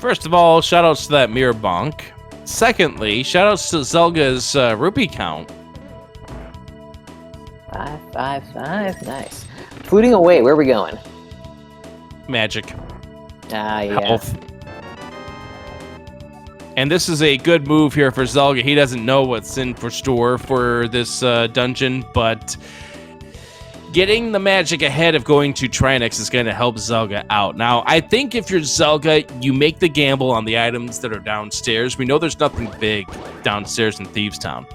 First of all, shoutouts to that Mire bonk. Secondly, shoutouts to Zelga's rupee count. 555, nice. Fluting away, where are we going? Magic. Ah, yeah. Health. And this is a good move here for Zelga. He doesn't know what's in for store for this dungeon, but getting the magic ahead of going to Trinex is going to help Zelga out. Now, I think if you're Zelga, you make the gamble on the items that are downstairs. We know there's nothing big downstairs in Thieves Town.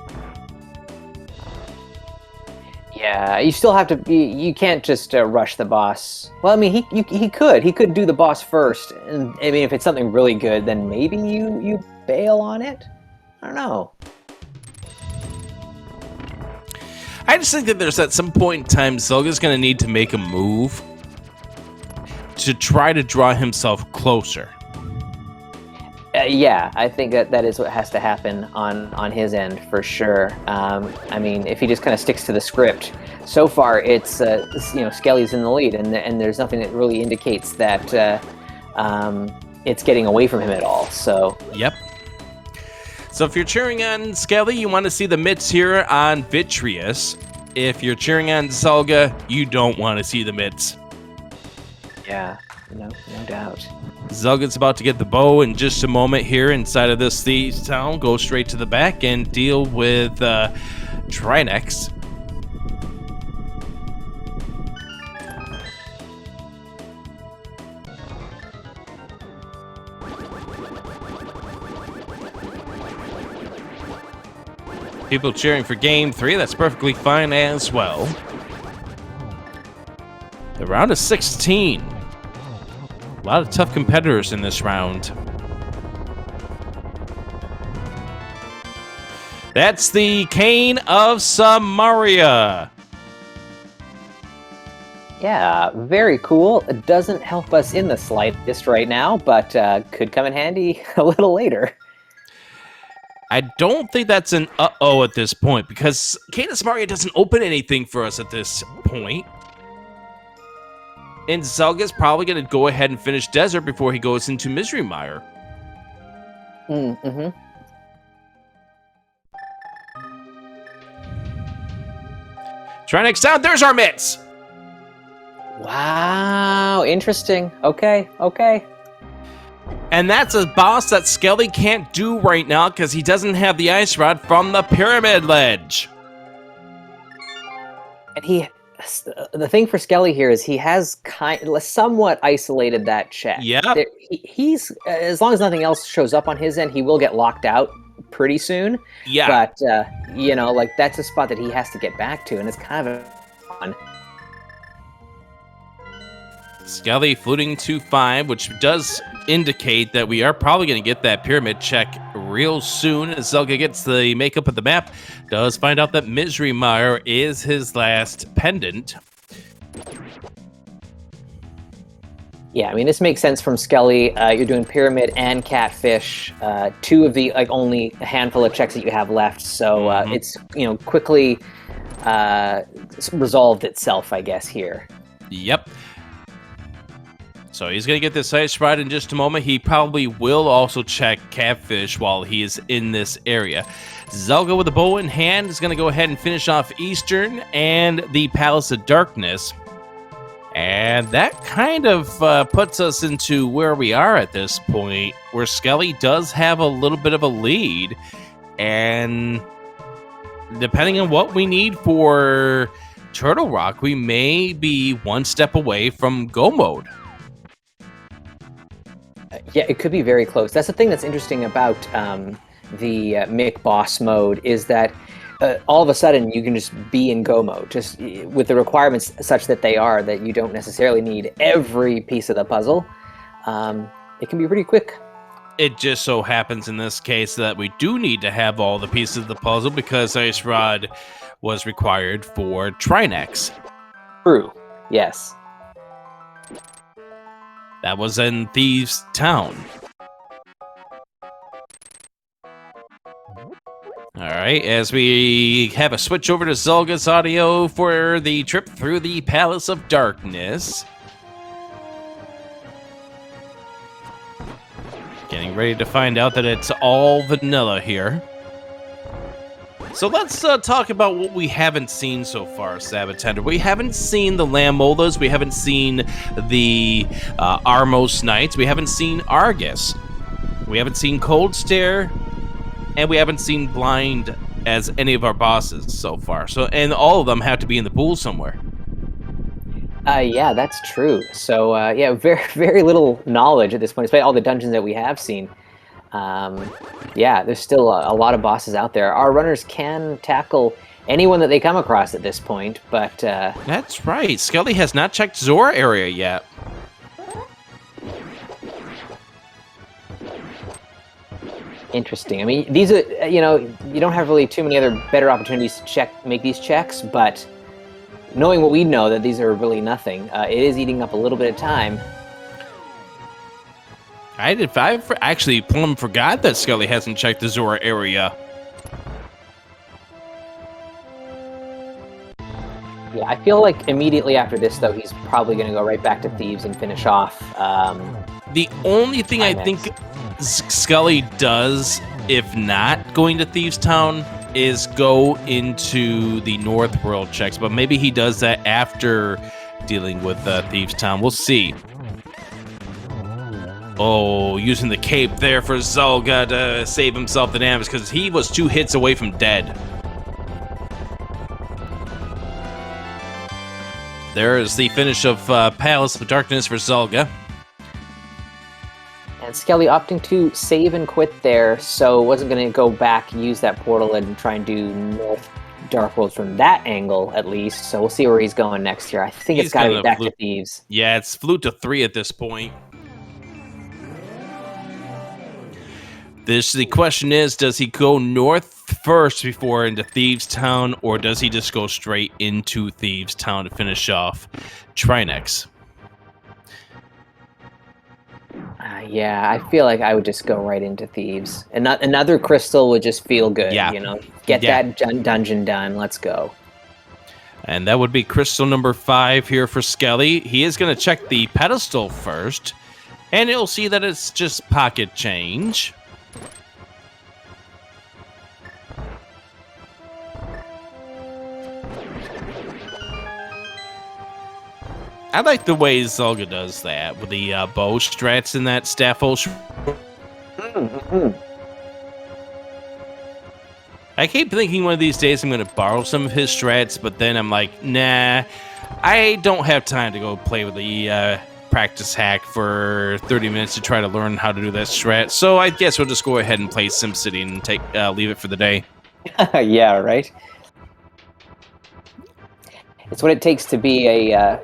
Yeah, you still have to be. You can't just rush the boss. Well, I mean, he could do the boss first, and I mean, if it's something really good, then maybe you bail on it. I don't know. I just think that there's at some point in time, Zelga's going to need to make a move to try to draw himself closer. Yeah, I think that is what has to happen on his end for sure. I mean, if he just kind of sticks to the script, so far it's Skele's in the lead, and there's nothing that really indicates that it's getting away from him at all. So yep. So if you're cheering on Skele, you want to see the mitts here on Vitreous. If you're cheering on Zelga, you don't want to see the mitts. Yeah, no doubt. Zelga's about to get the bow in just a moment here inside of this Thieves Town. Go straight to the back and deal with Trinex. People cheering for game 3. That's perfectly fine as well. The round of 16. A lot of tough competitors in this round. That's the Cane of Samaria. Yeah, very cool. It doesn't help us in the slightest right now, but could come in handy a little later. I don't think that's an uh-oh at this point, because Cane of Samaria doesn't open anything for us at this point. And Zelga's probably going to go ahead and finish Desert before he goes into Misery Mire. Mm-hmm. Trinex down, there's our mitts! Wow, interesting. Okay. And that's a boss that Skele can't do right now because he doesn't have the ice rod from the pyramid ledge. And the thing for Skele here is he has somewhat isolated that check. Yeah. He's as long as nothing else shows up on his end, he will get locked out pretty soon. Yeah. But like that's a spot that he has to get back to, and it's kind of fun. Skele fluting to 5, which does indicate that we are probably going to get that pyramid check real soon. As Zelga gets the makeup of the map, does find out that Misery Mire is his last pendant. Yeah, I mean, this makes sense from Skele. You're doing Pyramid and Catfish, 2 of the only handful of checks that you have left. So it's quickly resolved itself, I guess, here. Yep. So he's going to get this ice rod in just a moment. He probably will also check Catfish while he is in this area. Zelga with the bow in hand is going to go ahead and finish off Eastern and the Palace of Darkness. And that kind of puts us into where we are at this point, where Skele does have a little bit of a lead. And depending on what we need for Turtle Rock, we may be one step away from go mode. Yeah, it could be very close. That's the thing that's interesting about the Mick boss mode is that all of a sudden you can just be in go mode, just with the requirements such that they are, that you don't necessarily need every piece of the puzzle. It can be pretty quick. It just so happens in this case that we do need to have all the pieces of the puzzle because Ice Rod was required for Trinex. True, yes. That was in Thieves Town. Alright, as we have a switch over to Zelga's audio for the trip through the Palace of Darkness. Getting ready to find out that it's all vanilla here. So let's talk about what we haven't seen so far, Sabatender. We haven't seen the Lamoldas, we haven't seen the Armos Knights, we haven't seen Argus, we haven't seen Cold Stare, and we haven't seen Blind as any of our bosses so far. So, and all of them have to be in the pool somewhere. Yeah, that's true. So, yeah, very, very little knowledge at this point, despite all the dungeons that we have seen. Yeah, there's still a lot of bosses out there. Our runners can tackle anyone that they come across at this point, but... That's right. Skele has not checked Zora area yet. Interesting. I mean, these are, you don't have really too many other better opportunities to make these checks, but knowing what we know, that these are really nothing, it is eating up a little bit of time. I actually plumb forgot that Skele hasn't checked the Zora area. Yeah, I feel like immediately after this, though, he's probably going to go right back to Thieves and finish off. The only thing I think Skele does, if not going to Thieves Town, is go into the North World checks, but maybe he does that after dealing with Thieves Town. We'll see. Oh, using the cape there for Zelga to save himself the damage because he was 2 hits away from dead. There is the finish of Palace of Darkness for Zelga. And Skele opting to save and quit there, so wasn't going to go back, use that portal, and try and do North Dark World from that angle, at least. So we'll see where he's going next here. I think it's got to be back to Thieves. Yeah, it's flute to 3 at this point. The question is, does he go north first before into Thieves Town, or does he just go straight into Thieves Town to finish off Trinex? Yeah, I feel like I would just go right into Thieves. And another crystal would just feel good, you know? Get that dungeon done. Let's go. And that would be crystal number 5 here for Skele. He is going to check the pedestal first, and you'll see that it's just pocket change. I like the way Zelga does that with the bow strats and that staffel. I keep thinking one of these days I'm going to borrow some of his strats, but then I'm like, nah, I don't have time to go play with the practice hack for 30 minutes to try to learn how to do that strat. So I guess we'll just go ahead and play SimCity and leave it for the day. Yeah, right? It's what it takes to be a,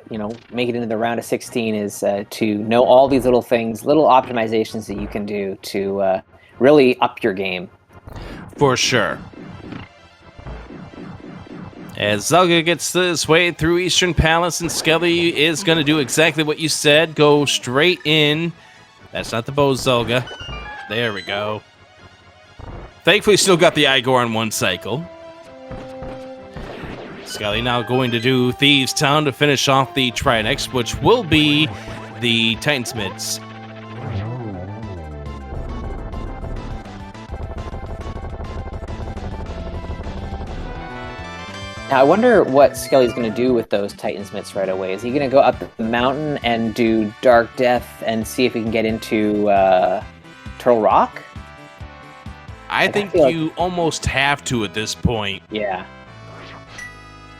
make it into the round of 16 is to know all these little things, little optimizations that you can do to really up your game. For sure. As Zelga gets this way through Eastern Palace, and Skele is going to do exactly what you said, go straight in. That's not the bow, Zelga. There we go. Thankfully, still got the Igor on one cycle. Skele now going to do Thieves Town to finish off the Trinex, which will be the Titansmids. Now, I wonder what Skele's going to do with those Titansmids right away. Is he going to go up the mountain and do Dark Death and see if he can get into Turtle Rock? I think you almost have to at this point. Yeah.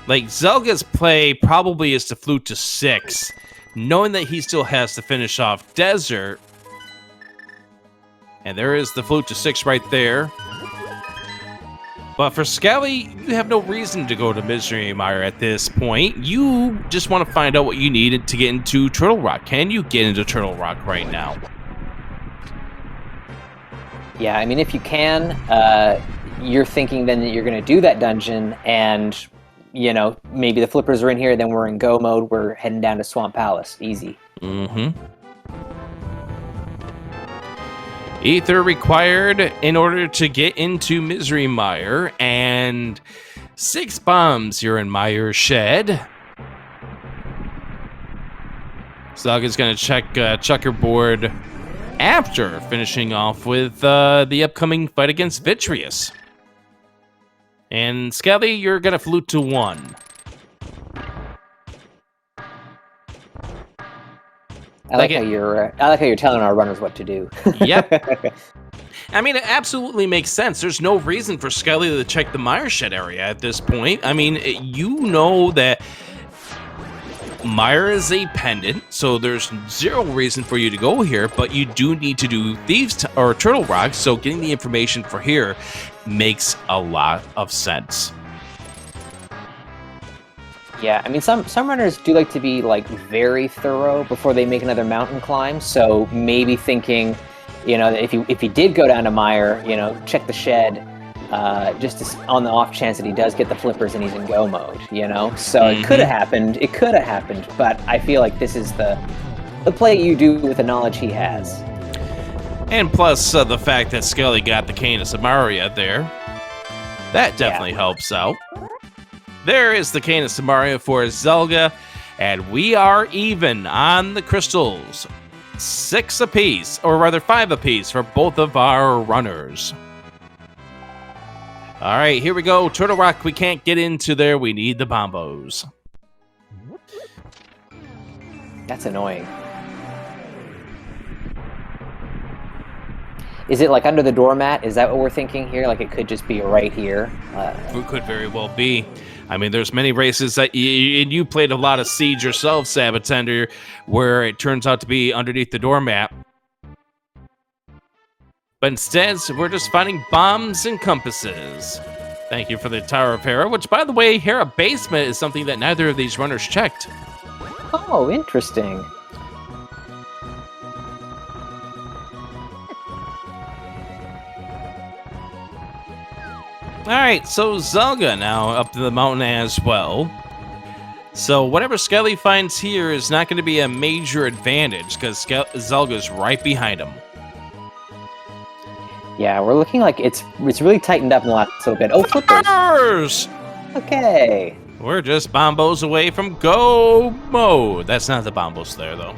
Like, Zelga's play probably is to flute to 6, knowing that he still has to finish off Desert. And there is the flute to 6 right there. But for Skele, you have no reason to go to Misery Mire at this point. You just want to find out what you needed to get into Turtle Rock. Can you get into Turtle Rock right now? Yeah, I mean, if you can, you're thinking then that you're going to do that dungeon and... maybe the flippers are in here, then we're in go mode, we're heading down to Swamp Palace. Easy. Mm-hmm. Ether required in order to get into Misery Mire, and 6 bombs you're in Mire's shed. Zelga's going to check checkerboard after finishing off with the upcoming fight against Vitreous. And Skele, you're gonna flute to 1. I like how you're telling our runners what to do. Yep. I mean, it absolutely makes sense. There's no reason for Skele to check the Mire Shed area at this point. I mean, you know that Mire is a pendant, so there's 0 reason for you to go here, but you do need to do Thieves or Turtle Rock, so getting the information for here makes a lot of sense. Yeah, I mean, some runners do like to be very thorough before they make another mountain climb. So maybe thinking, that if he did go down to Mire, check the shed, just on the off chance that he does get the flippers and he's in go mode. So It could have happened. It could have happened, but I feel like this is the play you do with the knowledge he has. And plus the fact that Skele got the Cane of Samaria there, that definitely helps out. There is the Cane of Samaria for Zelga, and we are even on the crystals. 6 apiece, or rather 5 apiece for both of our runners. All right, here we go. Turtle Rock, we can't get into there. We need the bombos. That's annoying. Is it under the doormat? Is that what we're thinking here? It could just be right here? It could very well be. I mean, there's many races that you played a lot of Siege yourself, Sabatender, where it turns out to be underneath the doormat. But instead, we're just finding bombs and compasses. Thank you for the Tower of Hera, which, by the way, Hera Basement is something that neither of these runners checked. Oh, interesting. Alright, so Zelga now up to the mountain as well. So whatever Skele finds here is not going to be a major advantage, because Zelga's right behind him. Yeah, we're looking like it's really tightened up in the last little bit. Oh, flippers! Okay. We're just bombos away from go mode. That's not the bombos there, though.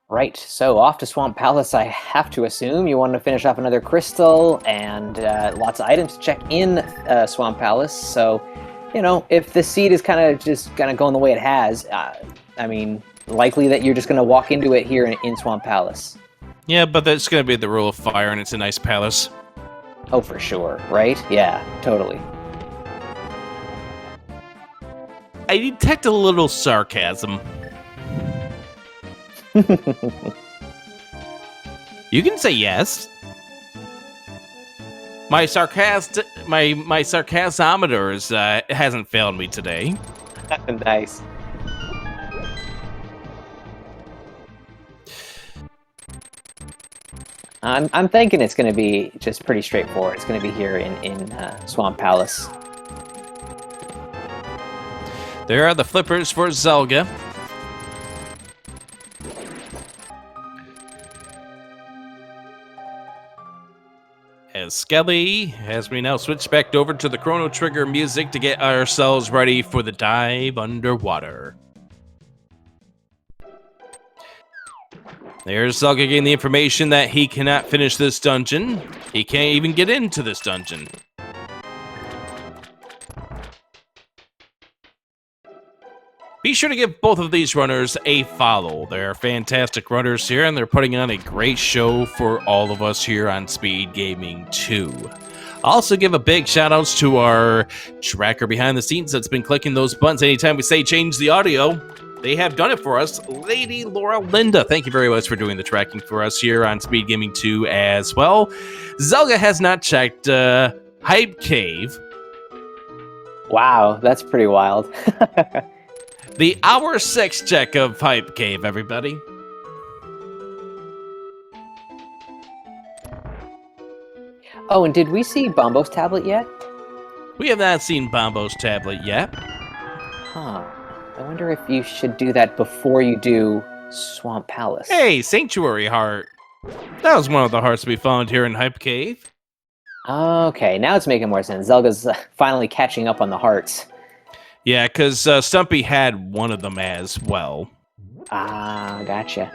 Right, so off to Swamp Palace, I have to assume. You want to finish off another crystal and lots of items to check in Swamp Palace. So, you know, if the seed is kind of going the way it has, I mean, likely that you're just going to walk into it here in Swamp Palace. Yeah, but that's going to be the rule of fire, and it's a nice palace. Oh, for sure, right? Yeah, totally. I detect a little sarcasm. You can say yes. My sarcasmometer hasn't failed me today. Nice. I'm thinking it's going to be just pretty straightforward. It's going to be here in Swamp Palace. There are the flippers for Zelga. As Skele, as we now switch back over to the Chrono Trigger music to get ourselves ready for the dive underwater. There's Zelga getting the information that he cannot finish this dungeon. He can't even get into this dungeon. Be sure to give both of these runners a follow. They're fantastic runners here, and they're putting on a great show for all of us here on Speed Gaming 2. Also give a big shout outs to our tracker behind the scenes that's been clicking those buttons anytime we say change the audio. They have done it for us. Lady Laura Linda, thank you very much for doing the tracking for us here on Speed Gaming 2 as well. Zelga has not checked Hype Cave. Wow, that's pretty wild. The hour 6 check of Hype Cave, everybody. Oh, and did we see Bombo's tablet yet? We have not seen Bombo's tablet yet. Huh. I wonder if you should do that before you do Swamp Palace. Hey, Sanctuary Heart. That was one of the hearts we found here in Hype Cave. Okay, now it's making more sense. Zelga's finally catching up on the hearts. Yeah, because Stumpy had one of them as well. Ah, gotcha.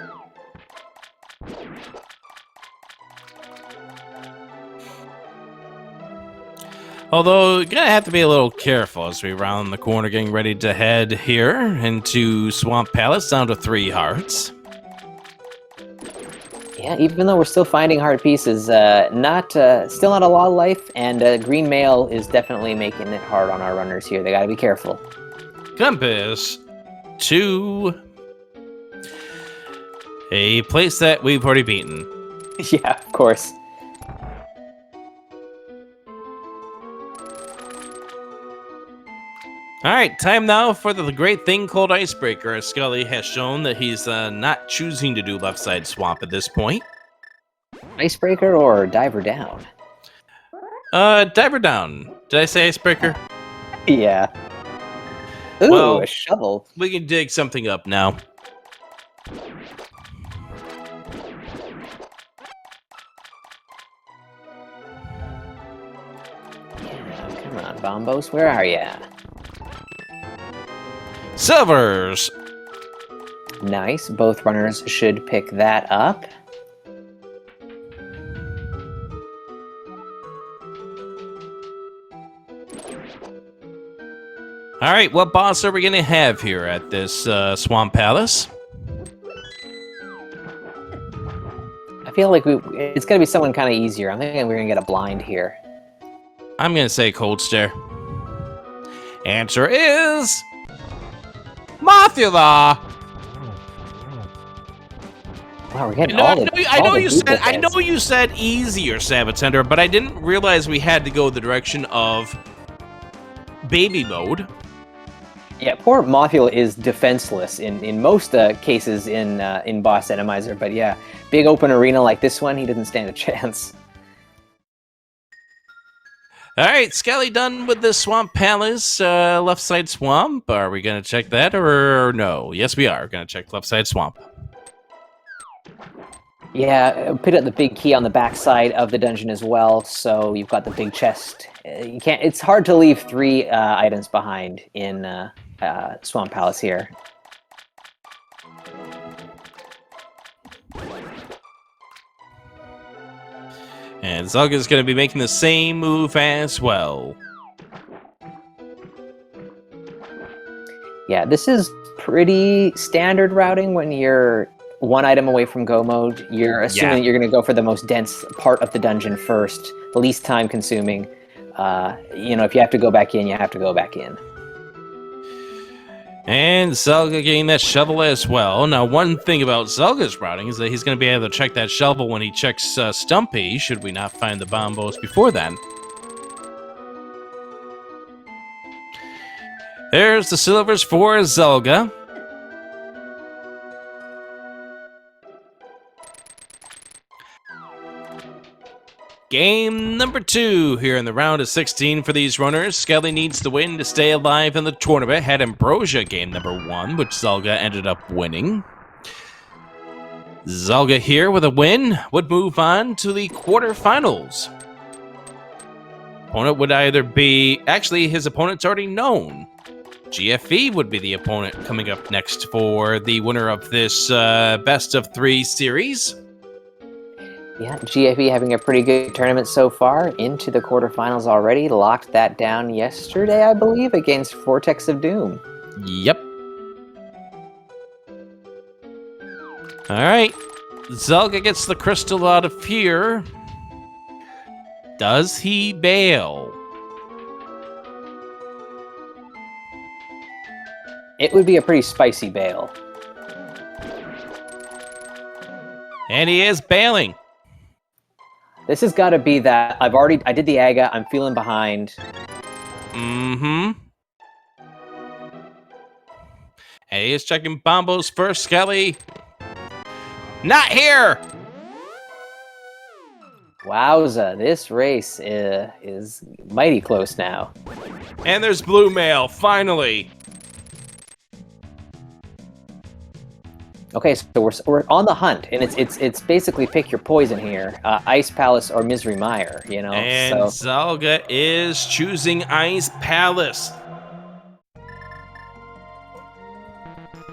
Although, you're going to have to be a little careful as we round the corner getting ready to head here into Swamp Palace, down to 3 hearts. Yeah, even though we're still finding heart pieces, still not a lot of life, and green mail is definitely making it hard on our runners here. They gotta be careful. Compass to a place that we've already beaten. Yeah, of course. Alright, time now for the great thing called Icebreaker, as Skele has shown that he's not choosing to do left side swamp at this point. Icebreaker or Diver Down? Diver Down. Did I say Icebreaker? Yeah. Ooh, well, a shovel. We can dig something up now. Yeah, come on, Bombos, where are ya? Silvers! Nice, both runners should pick that up. Alright, what boss are we going to have here at this Swamp Palace? I feel like it's going to be someone kind of easier. I'm thinking we're going to get a blind here. I'm going to say Cold Stare. Answer is... Mothula! Wow, we're getting No, all the I know you said easier, Sabatender, but I didn't realize we had to go the direction of baby mode. Yeah, poor Mothula is defenseless in most cases in Boss Randomizer, but yeah, big open arena like this one, he doesn't stand a chance. All right, Skele done with the Swamp Palace, left side swamp. Are we going to check that or no? Yes, we are going to check left side swamp. Yeah, put up the big key on the backside of the dungeon as well, so you've got the big chest. You can't. It's hard to leave 3 items behind in Swamp Palace here. And Zelga's going to be making the same move as well. Yeah, this is pretty standard routing when you're 1 item away from go mode. You're assuming that you're going to go for the most dense part of the dungeon first, least time consuming. If you have to go back in, you have to go back in. And Zelga getting that shovel as well. Now, one thing about Zelga's routing is that he's going to be able to check that shovel when he checks Stumpy, should we not find the bombos before then. There's the silvers for Zelga. Game number 2 here in the round of 16 for these runners. Skele needs the win to stay alive in the tournament. Had Ambrosia game number 1, which Zelga ended up winning. Zelga here with a win would move on to the quarterfinals. Opponent would either be... Actually, his opponent's already known. GFE would be the opponent coming up next for the winner of this best of 3 series. Yeah, GFE having a pretty good tournament so far, into the quarterfinals already. Locked that down yesterday, I believe, against Vortex of Doom. Yep. Alright. Zelga gets the crystal out of here. Does he bail? It would be a pretty spicy bail. And he is bailing. This has got to be that I did the Aga, I'm feeling behind. Mm-hmm. And he is checking bombos first, Skele. Not here! Wowza, this race is mighty close now. And there's blue mail, finally. Okay, so we're on the hunt, and it's basically pick your poison here, Ice Palace or Misery Mire, you know. And Zelga is choosing Ice Palace.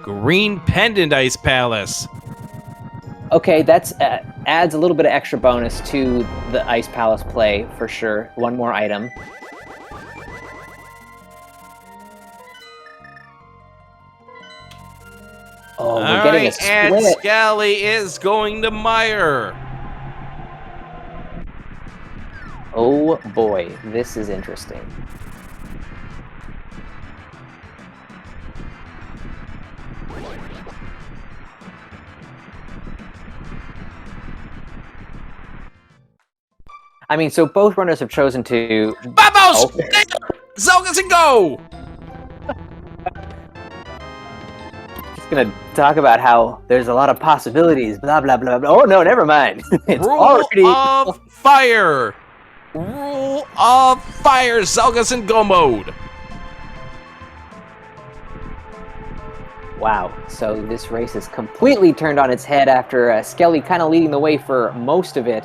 Green Pendant Ice Palace. Okay, that's adds a little bit of extra bonus to the Ice Palace play for sure. 1 more item. Oh, we're getting a split. And Skele is going to Mire. Oh boy, this is interesting. I mean, so both runners have chosen to... Babos! Oh. Zelga's a go! Gonna talk about how there's a lot of possibilities, blah blah blah blah. Oh no, never mind. It's Rule already... of fire. Rule of fire. Zelga's in go mode. Wow. So this race is completely turned on its head after Skele kind of leading the way for most of it.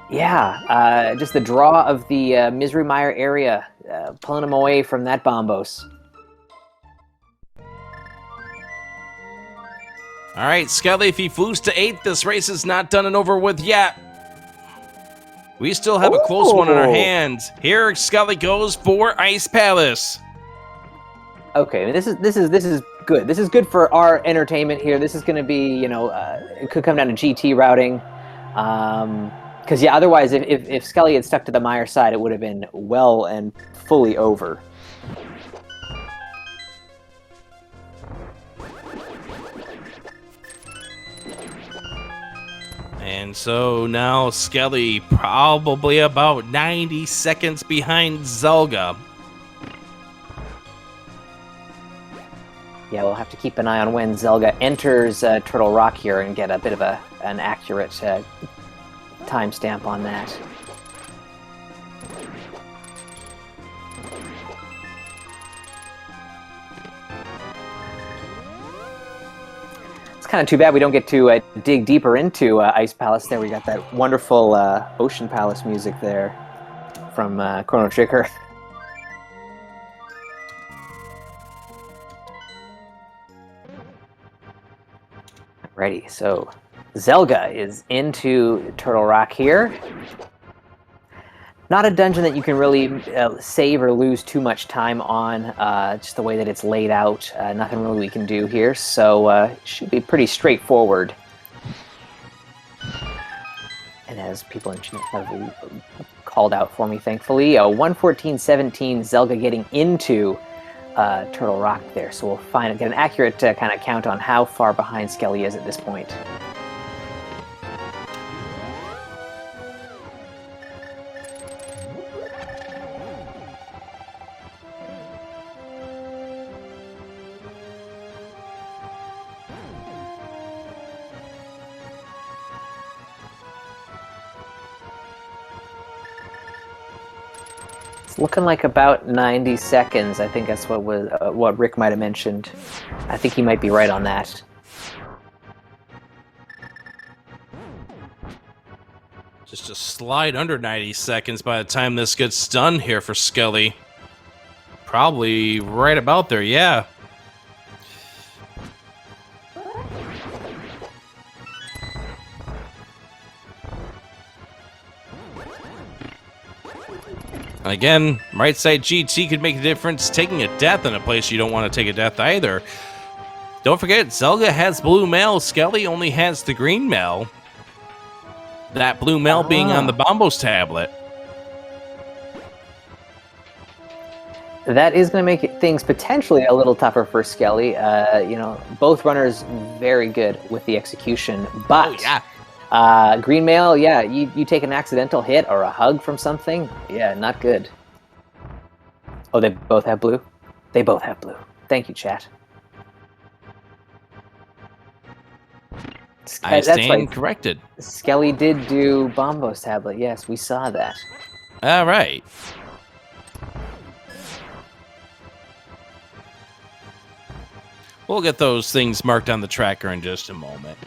Just the draw of the Misery Mire area, pulling him away from that bombos. All right, Skele, if he floos to 8, this race is not done and over with yet. We still have a close one on our hands. Here, Skele goes for Ice Palace. Okay, this is good. This is good for our entertainment here. This is going to be, it could come down to GT routing. Because otherwise, if Skele had stuck to the Mire side, it would have been well and fully over. And so now Skele probably about 90 seconds behind Zelga. Yeah, we'll have to keep an eye on when Zelga enters Turtle Rock here and get a bit of an accurate timestamp on that. It's kind of too bad we don't get to dig deeper into Ice Palace there. We got that wonderful Ocean Palace music there from Chrono Trigger. Ready, so Zelga is into Turtle Rock here. Not a dungeon that you can really save or lose too much time on, just the way that it's laid out. Nothing really we can do here, so it should be pretty straightforward. And as people in chat have called out for me, thankfully, 1:14:17, Zelga getting into Turtle Rock there, so we'll get an accurate kind of count on how far behind Skele is at this point. It's looking like about 90 seconds. I think that's what Rick might have mentioned. I think he might be right on that. Just a slide under 90 seconds by the time this gets done here for Skele. Probably right about there, yeah. Again, right side GT could make a difference. Taking a death in a place you don't want to take a death either. Don't forget, Zelga has blue mail. Skele only has the green mail. That blue mail being on the Bombos tablet. That is going to make things potentially a little tougher for Skele. You know, both runners very good with the execution, but oh, yeah. Green mail, yeah, you take an accidental hit or a hug from something, yeah, not good. Oh, they both have blue? They both have blue. Thank you, chat. I stand corrected. Skele did do Bombos tablet, yes, we saw that. All right. We'll get those things marked on the tracker in just a moment.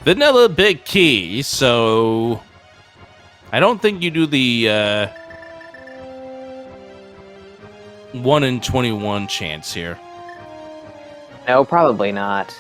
Vanilla big key, so I don't think you do the 1 in 21 chance here. No, probably not.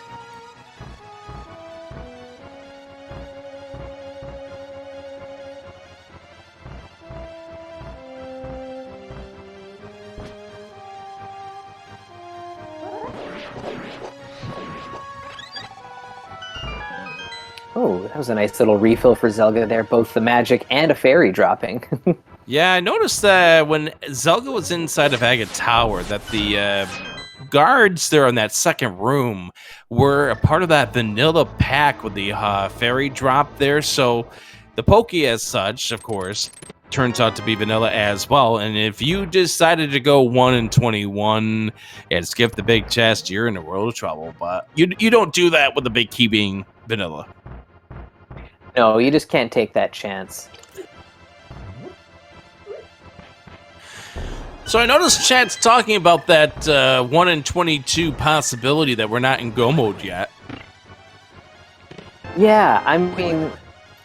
Oh, that was a nice little refill for Zelga there, both the magic and a fairy dropping. Yeah, I noticed that when Zelga was inside of Agate Tower, that the guards there in that second room were a part of that vanilla pack with the fairy drop there. So the Pokey as such, of course, turns out to be vanilla as well. And if you decided to go 1 in 21 and skip the big chest, you're in a world of trouble. But you don't do that with the big key being vanilla. No, you just can't take that chance. So I noticed chat's talking about that 1 in 22 possibility that we're not in go mode yet. Yeah, I mean,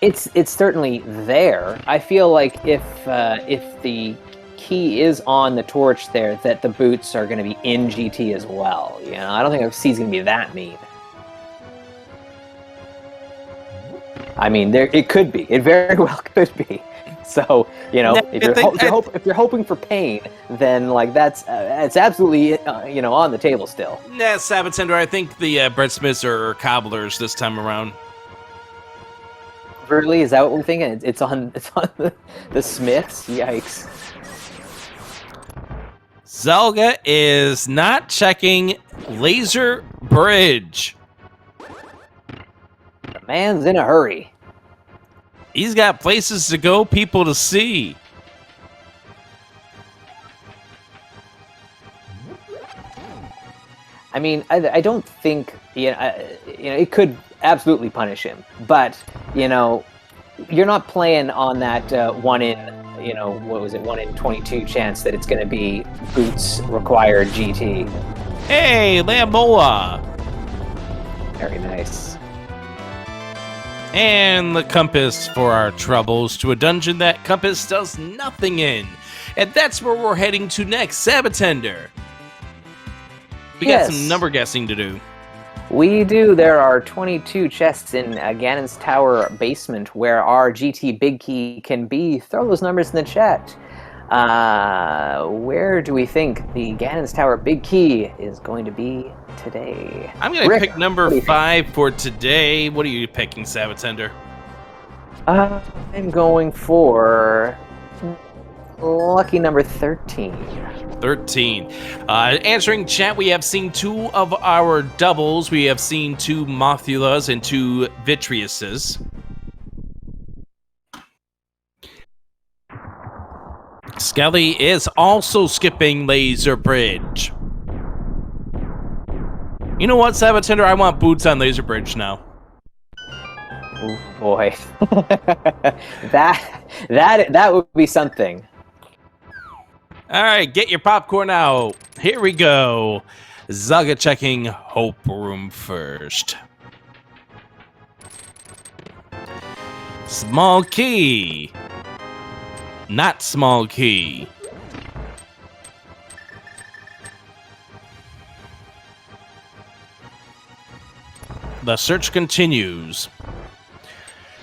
it's certainly there. I feel like if the key is on the torch there, that the boots are going to be in GT as well. You know, I don't think C's going to be that mean. I mean, it could be. It very well could be. So, you know, if you're hoping for pain, then like it's absolutely you know, on the table still. Yeah, Sabbath Tender, I think the breadsmiths are cobblers this time around. Really, is that what we're thinking? It's on the Smiths. Yikes! Zelga is not checking laser bridge. Man's in a hurry. He's got places to go, people to see. I mean, I don't think it could absolutely punish him, but you're not playing on that 1 in what was it 1 in 22 chance that it's going to be boots required GT. Hey, Lamboa! Very nice. And the compass for our troubles to a dungeon that compass does nothing in. And that's where we're heading to next, Sabatender. We got some number guessing to do. We do. There are 22 chests in Ganon's Tower basement where our GT big key can be. Throw those numbers in the chat. Where do we think the Ganon's Tower big key is going to be today? I'm going to pick number 5 for today. What are you picking, Sabatender? I'm going for lucky number 13. 13. Answering chat, we have seen 2 of our doubles. We have seen 2 Mothulas and 2 Vitreuses. Skele is also skipping Laser Bridge. You know what, Sabatender? I want boots on Laser Bridge now. Oh boy. that would be something. All right, get your popcorn out. Here we go. Zelga checking Hope Room first. Small key. Not small key. The search continues.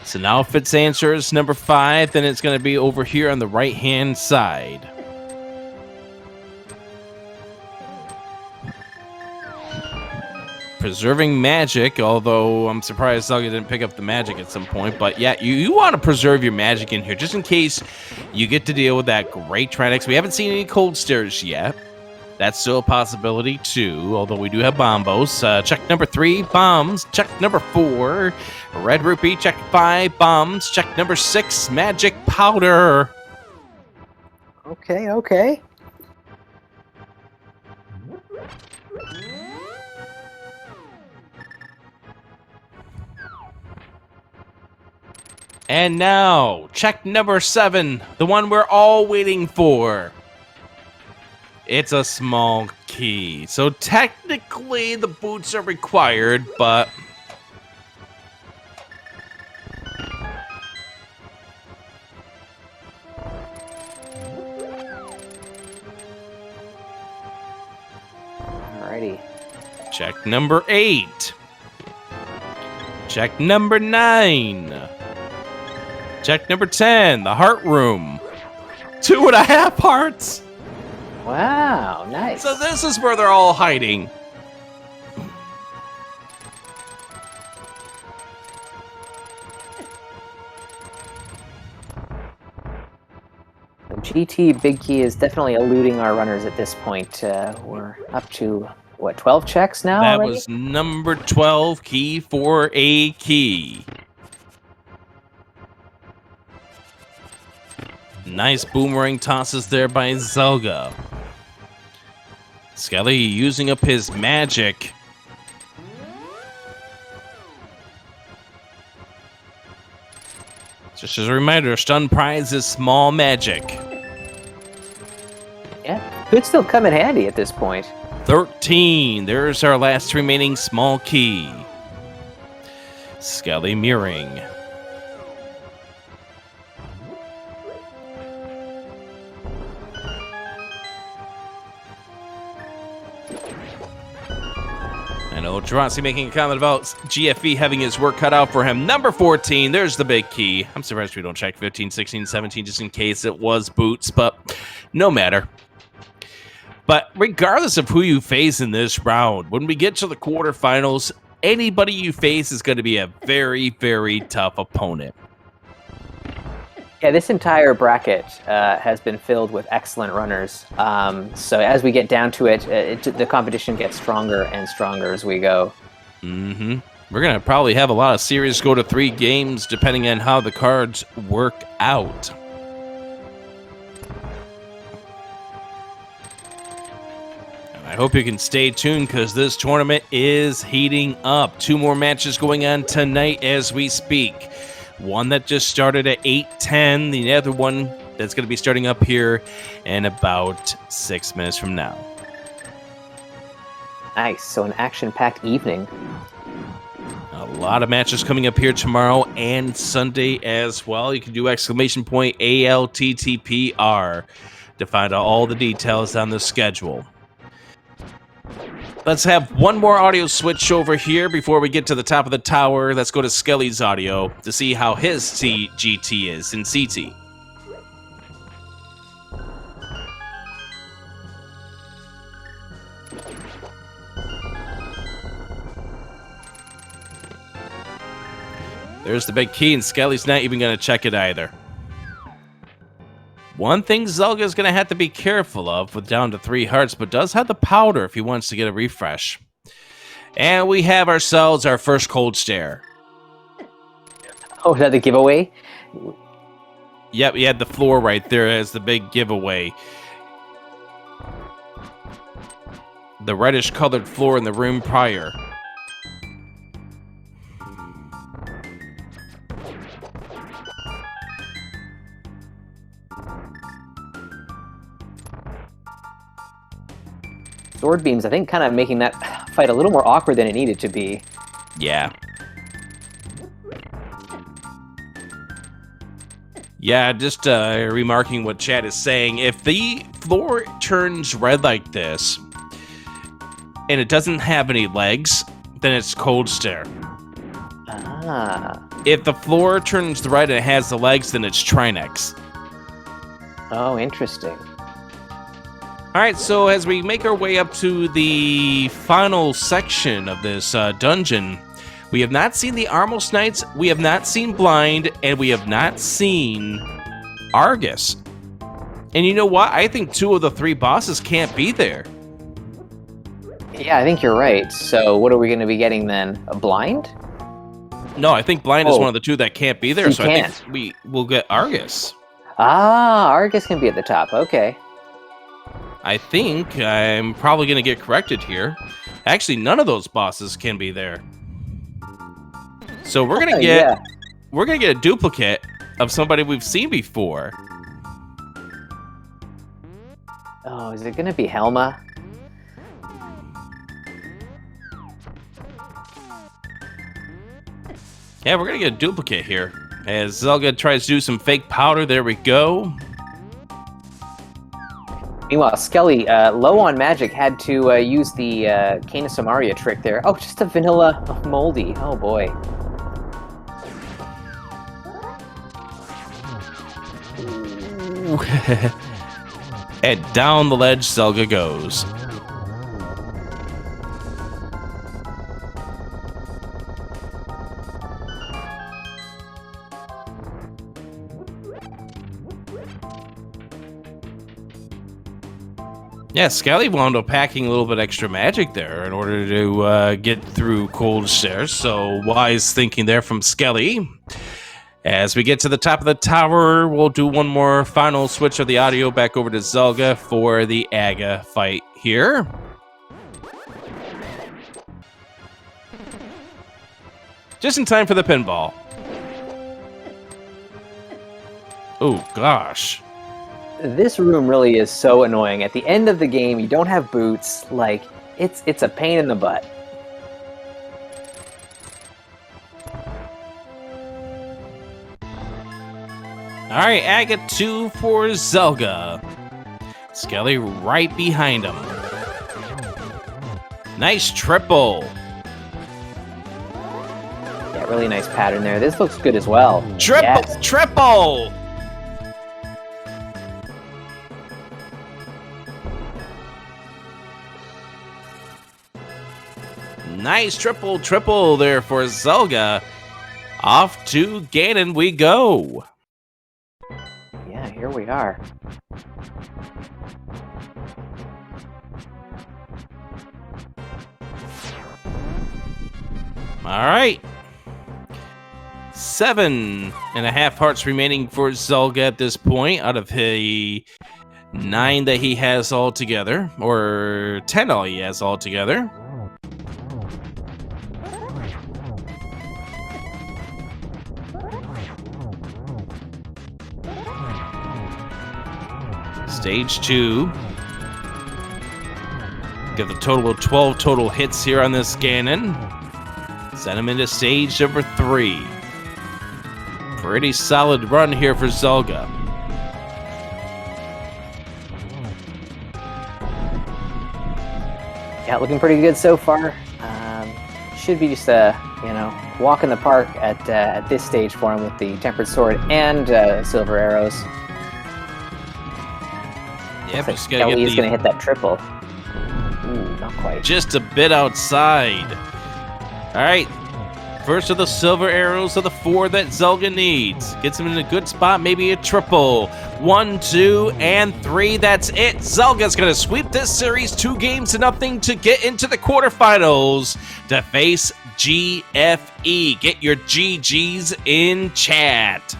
So now if its answer is number 5, then it's going to be over here on the right-hand side. Preserving magic, although I'm surprised Zelga didn't pick up the magic at some point. But yeah, you want to preserve your magic in here, just in case you get to deal with that great Trinex. We haven't seen any cold stairs yet. That's still a possibility, too, although we do have bombos. Check number 3, bombs. Check number 4, red rupee. Check 5, bombs. Check number 6, magic powder. Okay. And now, check number 7, the one we're all waiting for. It's a small key. So technically, the boots are required, but... Alrighty. Check number 8. Check number 9. Check number 10, the heart room. 2.5 hearts. Wow, nice. So this is where they're all hiding. The GT big key is definitely eluding our runners at this point. We're up to, what, 12 checks now That already? was number 12, key for a key. Nice boomerang tosses there by Zelga. Skele using up his magic. Just as a reminder, stun prize is small magic. Yeah, could still come in handy at this point. 13. There's our last remaining small key. Skele mirroring. I know Jurassic making a comment about GFE having his work cut out for him. Number 14, there's the big key. I'm surprised we don't check 15, 16, 17 just in case it was boots, but no matter. But regardless of who you face in this round, when we get to the quarterfinals, anybody you face is going to be a very, very tough opponent. Yeah, this entire bracket has been filled with excellent runners. So as we get down to it, the competition gets stronger and stronger as we go. Mm-hmm. We're going to probably have a lot of series go to 3 games depending on how the cards work out. I hope you can stay tuned because this tournament is heating up. 2 more matches going on tonight as we speak. One that just started at 8:10. The other one that's going to be starting up here in about 6 minutes from now. Nice. So an action-packed evening. A lot of matches coming up here tomorrow and Sunday as well. You can do !ALTTPR to find out all the details on the schedule. Let's have one more audio switch over here before we get to the top of the tower. Let's go to Skele's audio to see how his GT is in CT. There's the big key, and Skele's not even going to check it either. One thing Zelga's going to have to be careful of with down to 3 hearts, but does have the powder if he wants to get a refresh. And we have ourselves our first cold stare. Oh, is that the giveaway? Yep, you had the floor right there as the big giveaway. The reddish colored floor in the room prior. Sword beams, I think, kind of making that fight a little more awkward than it needed to be. Yeah. Yeah, just remarking what chat is saying. If the floor turns red like this, and it doesn't have any legs, then it's cold stare. Ah. If the floor turns red and it has the legs, then it's Trinex. Oh, interesting. All right, so as we make our way up to the final section of this dungeon, we have not seen the Armos Knights, we have not seen Blind, and we have not seen Argus. And you know what? I think 2 of the 3 bosses can't be there. Yeah, I think you're right. So what are we going to be getting then? A Blind? No, I think Blind is one of the 2 that can't be there, so can't. I think we will get Argus. Ah, Argus can be at the top. Okay. I think I'm probably going to get corrected here. Actually, none of those bosses can be there. So we're going to get we're going to get a duplicate of somebody we've seen before. Oh, is it going to be Helma? Yeah, we're going to get a duplicate here. As Zelga tries to do some fake powder, there we go. Meanwhile, Skele, low on magic, had to use the Cane of Samaria trick there. Oh, just a vanilla moldy. Oh, boy. And down the ledge, Zelga goes. Yeah, Skele wound up packing a little bit extra magic there in order to get through cold stairs. So wise thinking there from Skele. As we get to the top of the tower, we'll do one more final switch of the audio back over to Zelga for the Aga fight here. Just in time for the pinball. Oh, gosh. This room really is so annoying. At the end of the game, you don't have boots. Like, it's a pain in the butt. All right, Aga 2 for Zelga. Skele right behind him. Nice triple. Yeah, really nice pattern there. This looks good as well. Triple, Yes. triple. Nice triple there for Zelga. Off to Ganon we go. Yeah, here we are. All right. 7.5 hearts remaining for Zelga at this point out of the 9 that he has altogether, or 10 all he has altogether. Stage 2. Get the total of 12 total hits here on this Ganon. Send him into stage number 3. Pretty solid run here for Zelga. Yeah, looking pretty good so far. Should be just a walk in the park at this stage for him with the tempered sword and silver arrows. Yep, Like just gotta Skele get is the gonna hit that triple. Ooh, not quite. just a bit outside. All right, first of the silver arrows of the 4 that Zelga needs. Gets him in a good spot, maybe a triple. 1, 2, and 3. That's it. Zelga's gonna sweep this series 2-0 to get into the quarterfinals to face GFE. Get your GGs in chat.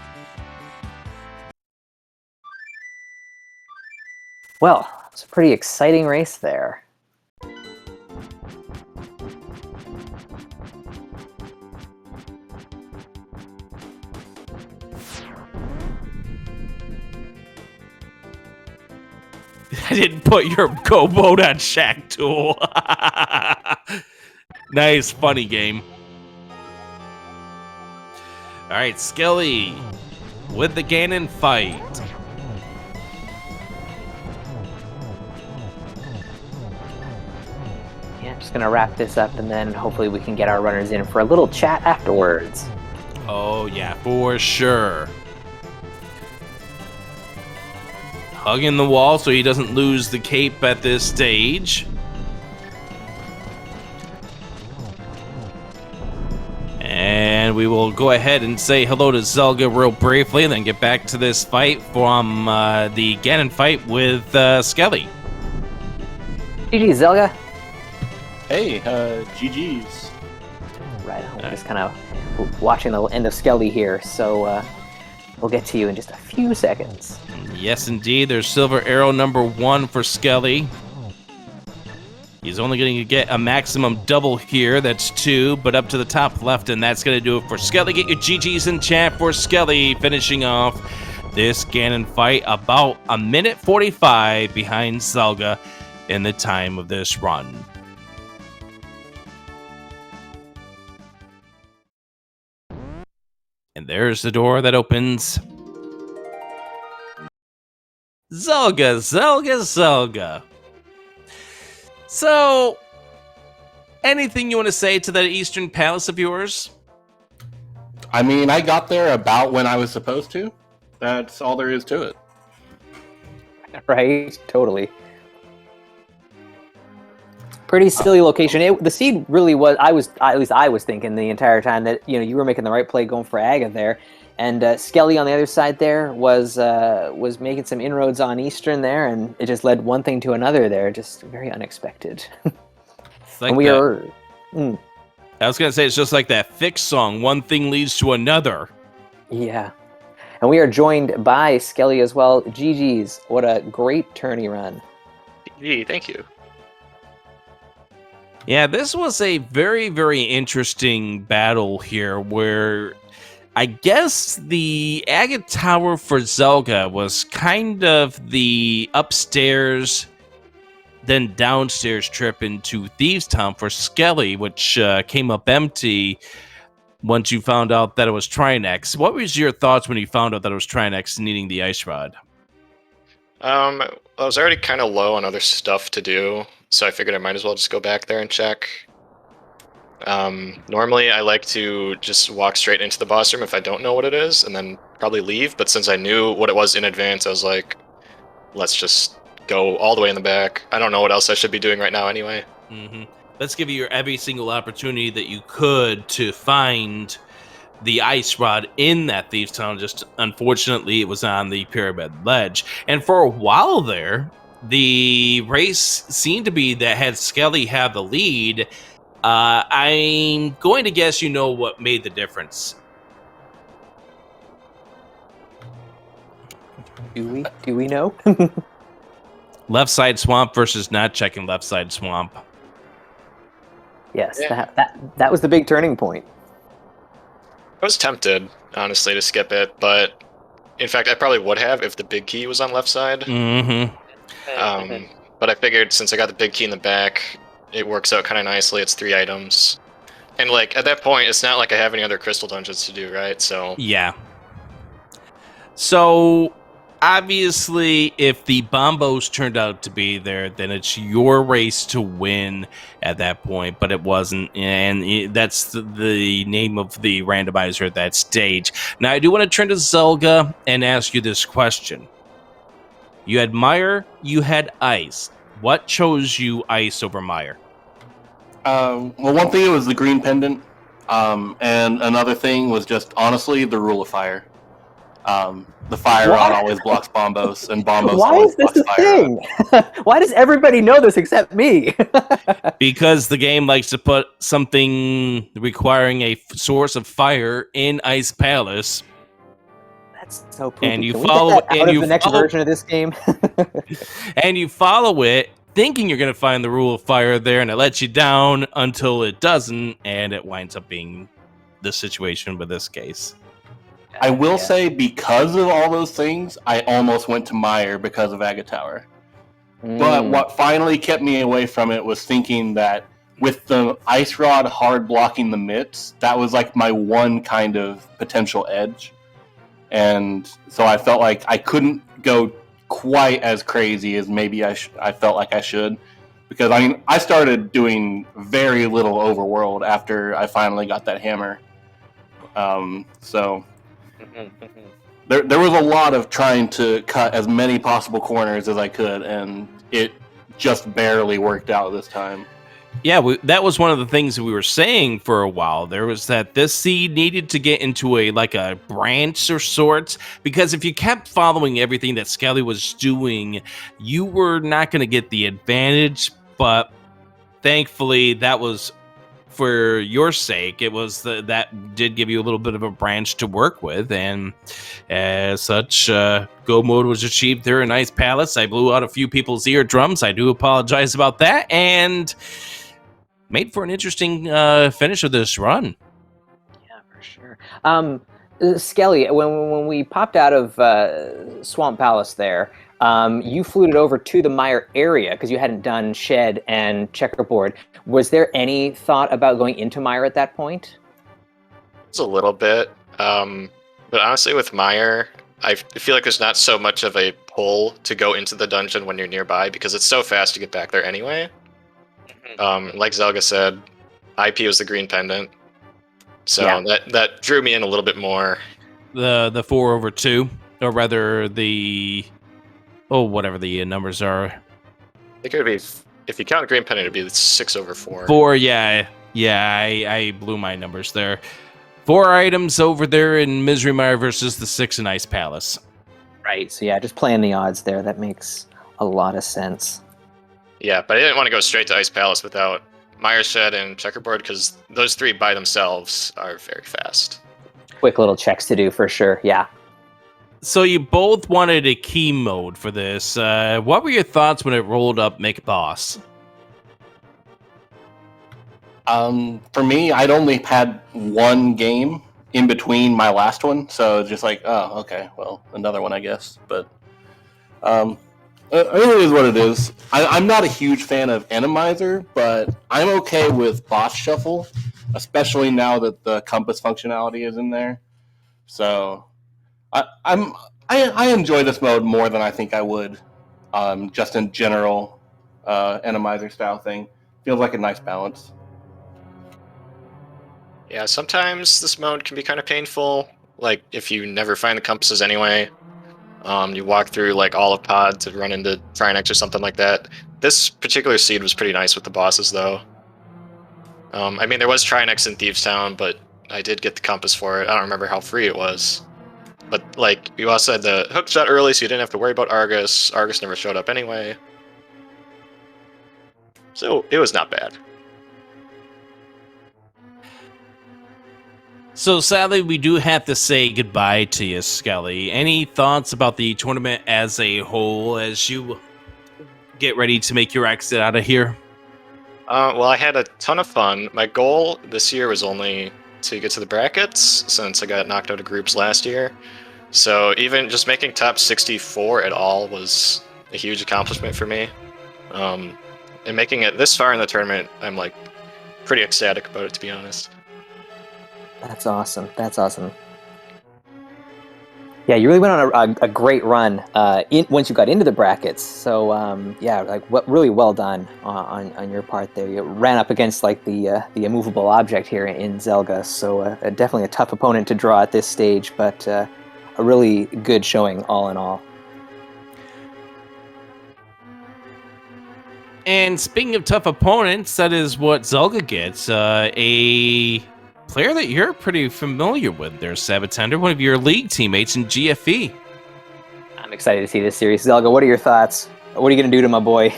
Well, it's a pretty exciting race there. I didn't put your go mode on Shack Tool. Nice, funny game. All right, Skele with the Ganon fight. Yeah, just gonna wrap this up and then hopefully we can get our runners in for a little chat afterwards. Oh yeah, for sure. Hugging the wall so he doesn't lose the cape at this stage. And we will go ahead and say hello to Zelga real briefly and then get back to this fight from the Ganon fight with Skele. GG, Zelga. Hey, GG's. Right on. We're just kind of watching the end of Skele here, so we'll get to you in just a few seconds. Yes, indeed. There's silver arrow number 1 for Skele. He's only going to get a maximum double here. That's 2, but up to the top left, and that's going to do it for Skele. Get your GGs in chat for Skele, finishing off this Ganon fight about a minute 45 behind Zelga in the time of this run. And there's the door that opens. Zelga, Zelga, Zelga. So, anything you want to say to that Eastern Palace of yours? I mean, I got there about when I was supposed to. That's all there is to it. Right? Totally. Pretty silly location. The seed really was. At least I was thinking the entire time that you were making the right play going for Aga there, and Skele on the other side there was making some inroads on Eastern there, and it just led one thing to another there. Just very unexpected. Like and we that. are. I was gonna say it's just like that Fix song. One thing leads to another. Yeah, and we are joined by Skele as well. GG's, what a great tourney run. GG, thank you. Yeah, this was a very, very interesting battle here where I guess the Agate Tower for Zelga was kind of the upstairs, then downstairs trip into Thieves Town for Skele, which came up empty once you found out that it was Trinex. What was your thoughts when you found out that it was Trinex needing the Ice Rod? I was already kind of low on other stuff to do, so I figured I might as well just go back there and check. Normally, I like to just walk straight into the boss room if I don't know what it is, and then probably leave, but since I knew what it was in advance, I was like, let's just go all the way in the back. I don't know what else I should be doing right now anyway. Mm-hmm. Let's give you every single opportunity that you could to find the Ice Rod in that Thieves Town. Just unfortunately, it was on the Pyramid Ledge. And for a while there, the race seemed to be that had Skele have the lead, I'm going to guess you know what made the difference. Do we know? Left side swamp versus not checking left side swamp. Yes, Yeah. that was the big turning point. I was tempted, honestly, to skip it, but in fact, I probably would have if the big key was on left side. Mm-hmm. But I figured since I got the big key in the back, it works out kind of nicely. It's 3 items. And, like, at that point, it's not like I have any other crystal dungeons to do, right? So, Yeah. So, obviously, if the bombos turned out to be there, then it's your race to win at that point, but it wasn't, and that's the name of the randomizer at that stage. Now, I do want to turn to Zelga and ask you this question. You had Mire, you had Ice. What chose you Ice over Mire? Well, one thing was the green pendant, and another thing was just honestly the rule of fire. The fire rod always blocks bombos, and bombos Why always is this blocks a fire rod. thing? Why does everybody know this except me? Because the game likes to put something requiring a source of fire in Ice Palace. That's so poopy. And you Can we follow get that and out of you the next follow- version of this game? And you follow it thinking you're going to find the rule of fire there, and it lets you down until it doesn't, and it winds up being the situation with this case. I will say, because of all those things, I almost went to Mire because of Aga Tower. But what finally kept me away from it was thinking that with the ice rod hard blocking the mitts, that was like my one kind of potential edge. And so I felt like I couldn't go quite as crazy as maybe I felt like I should. Because, I mean, I started doing very little overworld after I finally got that hammer. So there was a lot of trying to cut as many possible corners as I could, and it just barely worked out this time. Yeah, that was one of the things that we were saying for a while. There was that this seed needed to get into a branch or sorts, because if you kept following everything that Skele was doing, you were not going to get the advantage. But thankfully, that was for your sake. It was that did give you a little bit of a branch to work with, and as such, go mode was achieved there in Ice Palace. I blew out a few people's eardrums. I do apologize about that, and made for an interesting finish of this run. Yeah, for sure. Skele, when we popped out of Swamp Palace there, you fluted over to the Mire area because you hadn't done Shed and Checkerboard. Was there any thought about going into Mire at that point? it's a little bit. But honestly, with Mire, I feel like there's not so much of a pull to go into the dungeon when you're nearby because it's so fast to get back there anyway. Like Zelga said, IP was the green pendant, so that drew me in a little bit more. The 4/2, or rather the whatever the numbers are. I think it would be, if you count green pendant, it'd be 6/4. 4, yeah, I blew my numbers there. 4 items over there in Misery Mire versus the 6 in Ice Palace. Right. So yeah, just playing the odds there. That makes a lot of sense. Yeah, but I didn't want to go straight to Ice Palace without Mire, Shed, and Checkerboard because those 3 by themselves are very fast. Quick little checks to do for sure. Yeah. So you both wanted a key mode for this. What were your thoughts when it rolled up Make Boss? For me, I'd only had one game in between my last one, so just like, oh, okay, well, another one, I guess. But it really is what it is. I'm not a huge fan of Randomizer, but I'm okay with boss shuffle, especially now that the compass functionality is in there. So I enjoy this mode more than I think I would, just in general, Randomizer style thing. Feels like a nice balance. Yeah, sometimes this mode can be kind of painful. Like if you never find the compasses anyway, you walk through like Olive Pod to run into Trinex or something like that. This particular seed was pretty nice with the bosses, though. I mean, there was Trinex in Thieves Town, but I did get the compass for it. I don't remember how free it was. But like you also had the hook shot early, so you didn't have to worry about Argus. Argus never showed up anyway. So it was not bad. So sadly, we do have to say goodbye to you, Skele. Any thoughts about the tournament as a whole as you get ready to make your exit out of here? Well, I had a ton of fun. My goal this year was only to get to the brackets since I got knocked out of groups last year. So even just making top 64 at all was a huge accomplishment for me. And making it this far in the tournament, I'm like pretty ecstatic about it, to be honest. That's awesome. That's awesome. Yeah, you really went on a great run once you got into the brackets. So yeah, like really well done on your part there. You ran up against like the immovable object here in Zelga. So definitely a tough opponent to draw at this stage, but a really good showing all in all. And speaking of tough opponents, that is what Zelga gets. A player that you're pretty familiar with there, Sabatender, one of your league teammates in GFE. I'm excited to see this series. Zelga, what are your thoughts? What are you going to do to my boy?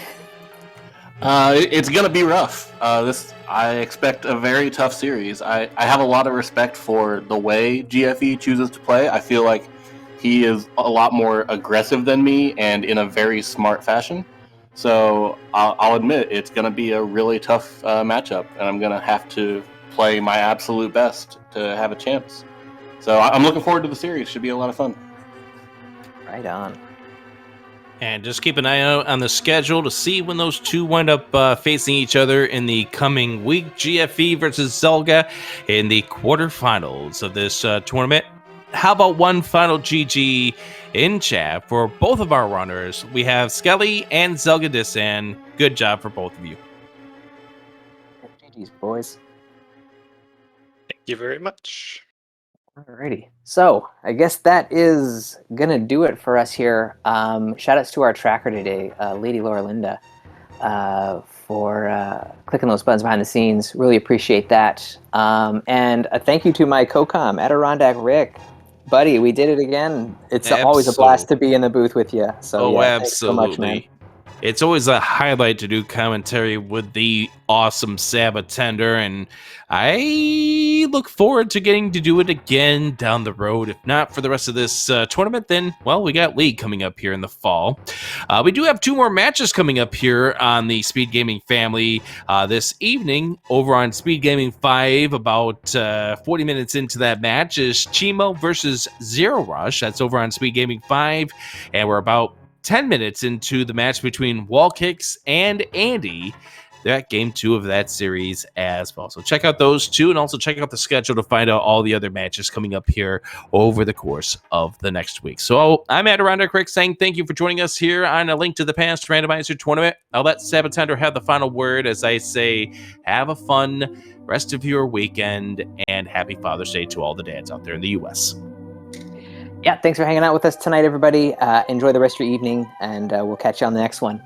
It's going to be rough. I expect a very tough series. I have a lot of respect for the way GFE chooses to play. I feel like he is a lot more aggressive than me and in a very smart fashion. So I'll admit it's going to be a really tough matchup, and I'm going to have to play my absolute best to have a chance. So I'm looking forward to the series. Should be a lot of fun. Right on. And just keep an eye out on the schedule to see when those two wind up facing each other in the coming week. GFE versus Zelga in the quarterfinals of this tournament. How about one final GG in chat for both of our runners? We have Skele and zelgadissan. Good job for both of you. GG's, boys. Thank you very much. Alrighty. So I guess that is going to do it for us here. Shout outs to our tracker today, Lady Laura Linda, for clicking those buttons behind the scenes. Really appreciate that. And a thank you to my co-com, Adirondack Rick. Buddy, we did it again. It's always a blast to be in the booth with you. So yeah, absolutely. Thanks so much, man. It's always a highlight to do commentary with the awesome Sabatender, and I look forward to getting to do it again down the road. If not for the rest of this tournament, then, well, we got League coming up here in the fall. We do have 2 more matches coming up here on the Speed Gaming family this evening. Over on Speed Gaming 5, about 40 minutes into that match, is Chimo versus Zero Rush. That's over on Speed Gaming 5, and we're about 10 minutes into the match between Wall Kicks and Andy. They're at game 2 of that series as well. So check out those 2, and also check out the schedule to find out all the other matches coming up here over the course of the next week. So I'm Adirondack Rick saying thank you for joining us here on A Link to the Past Randomizer tournament. I'll let Sabatender have the final word as I say, have a fun rest of your weekend, and happy Father's Day to all the dads out there in the U.S. Yeah, thanks for hanging out with us tonight, everybody. Enjoy the rest of your evening, and we'll catch you on the next one.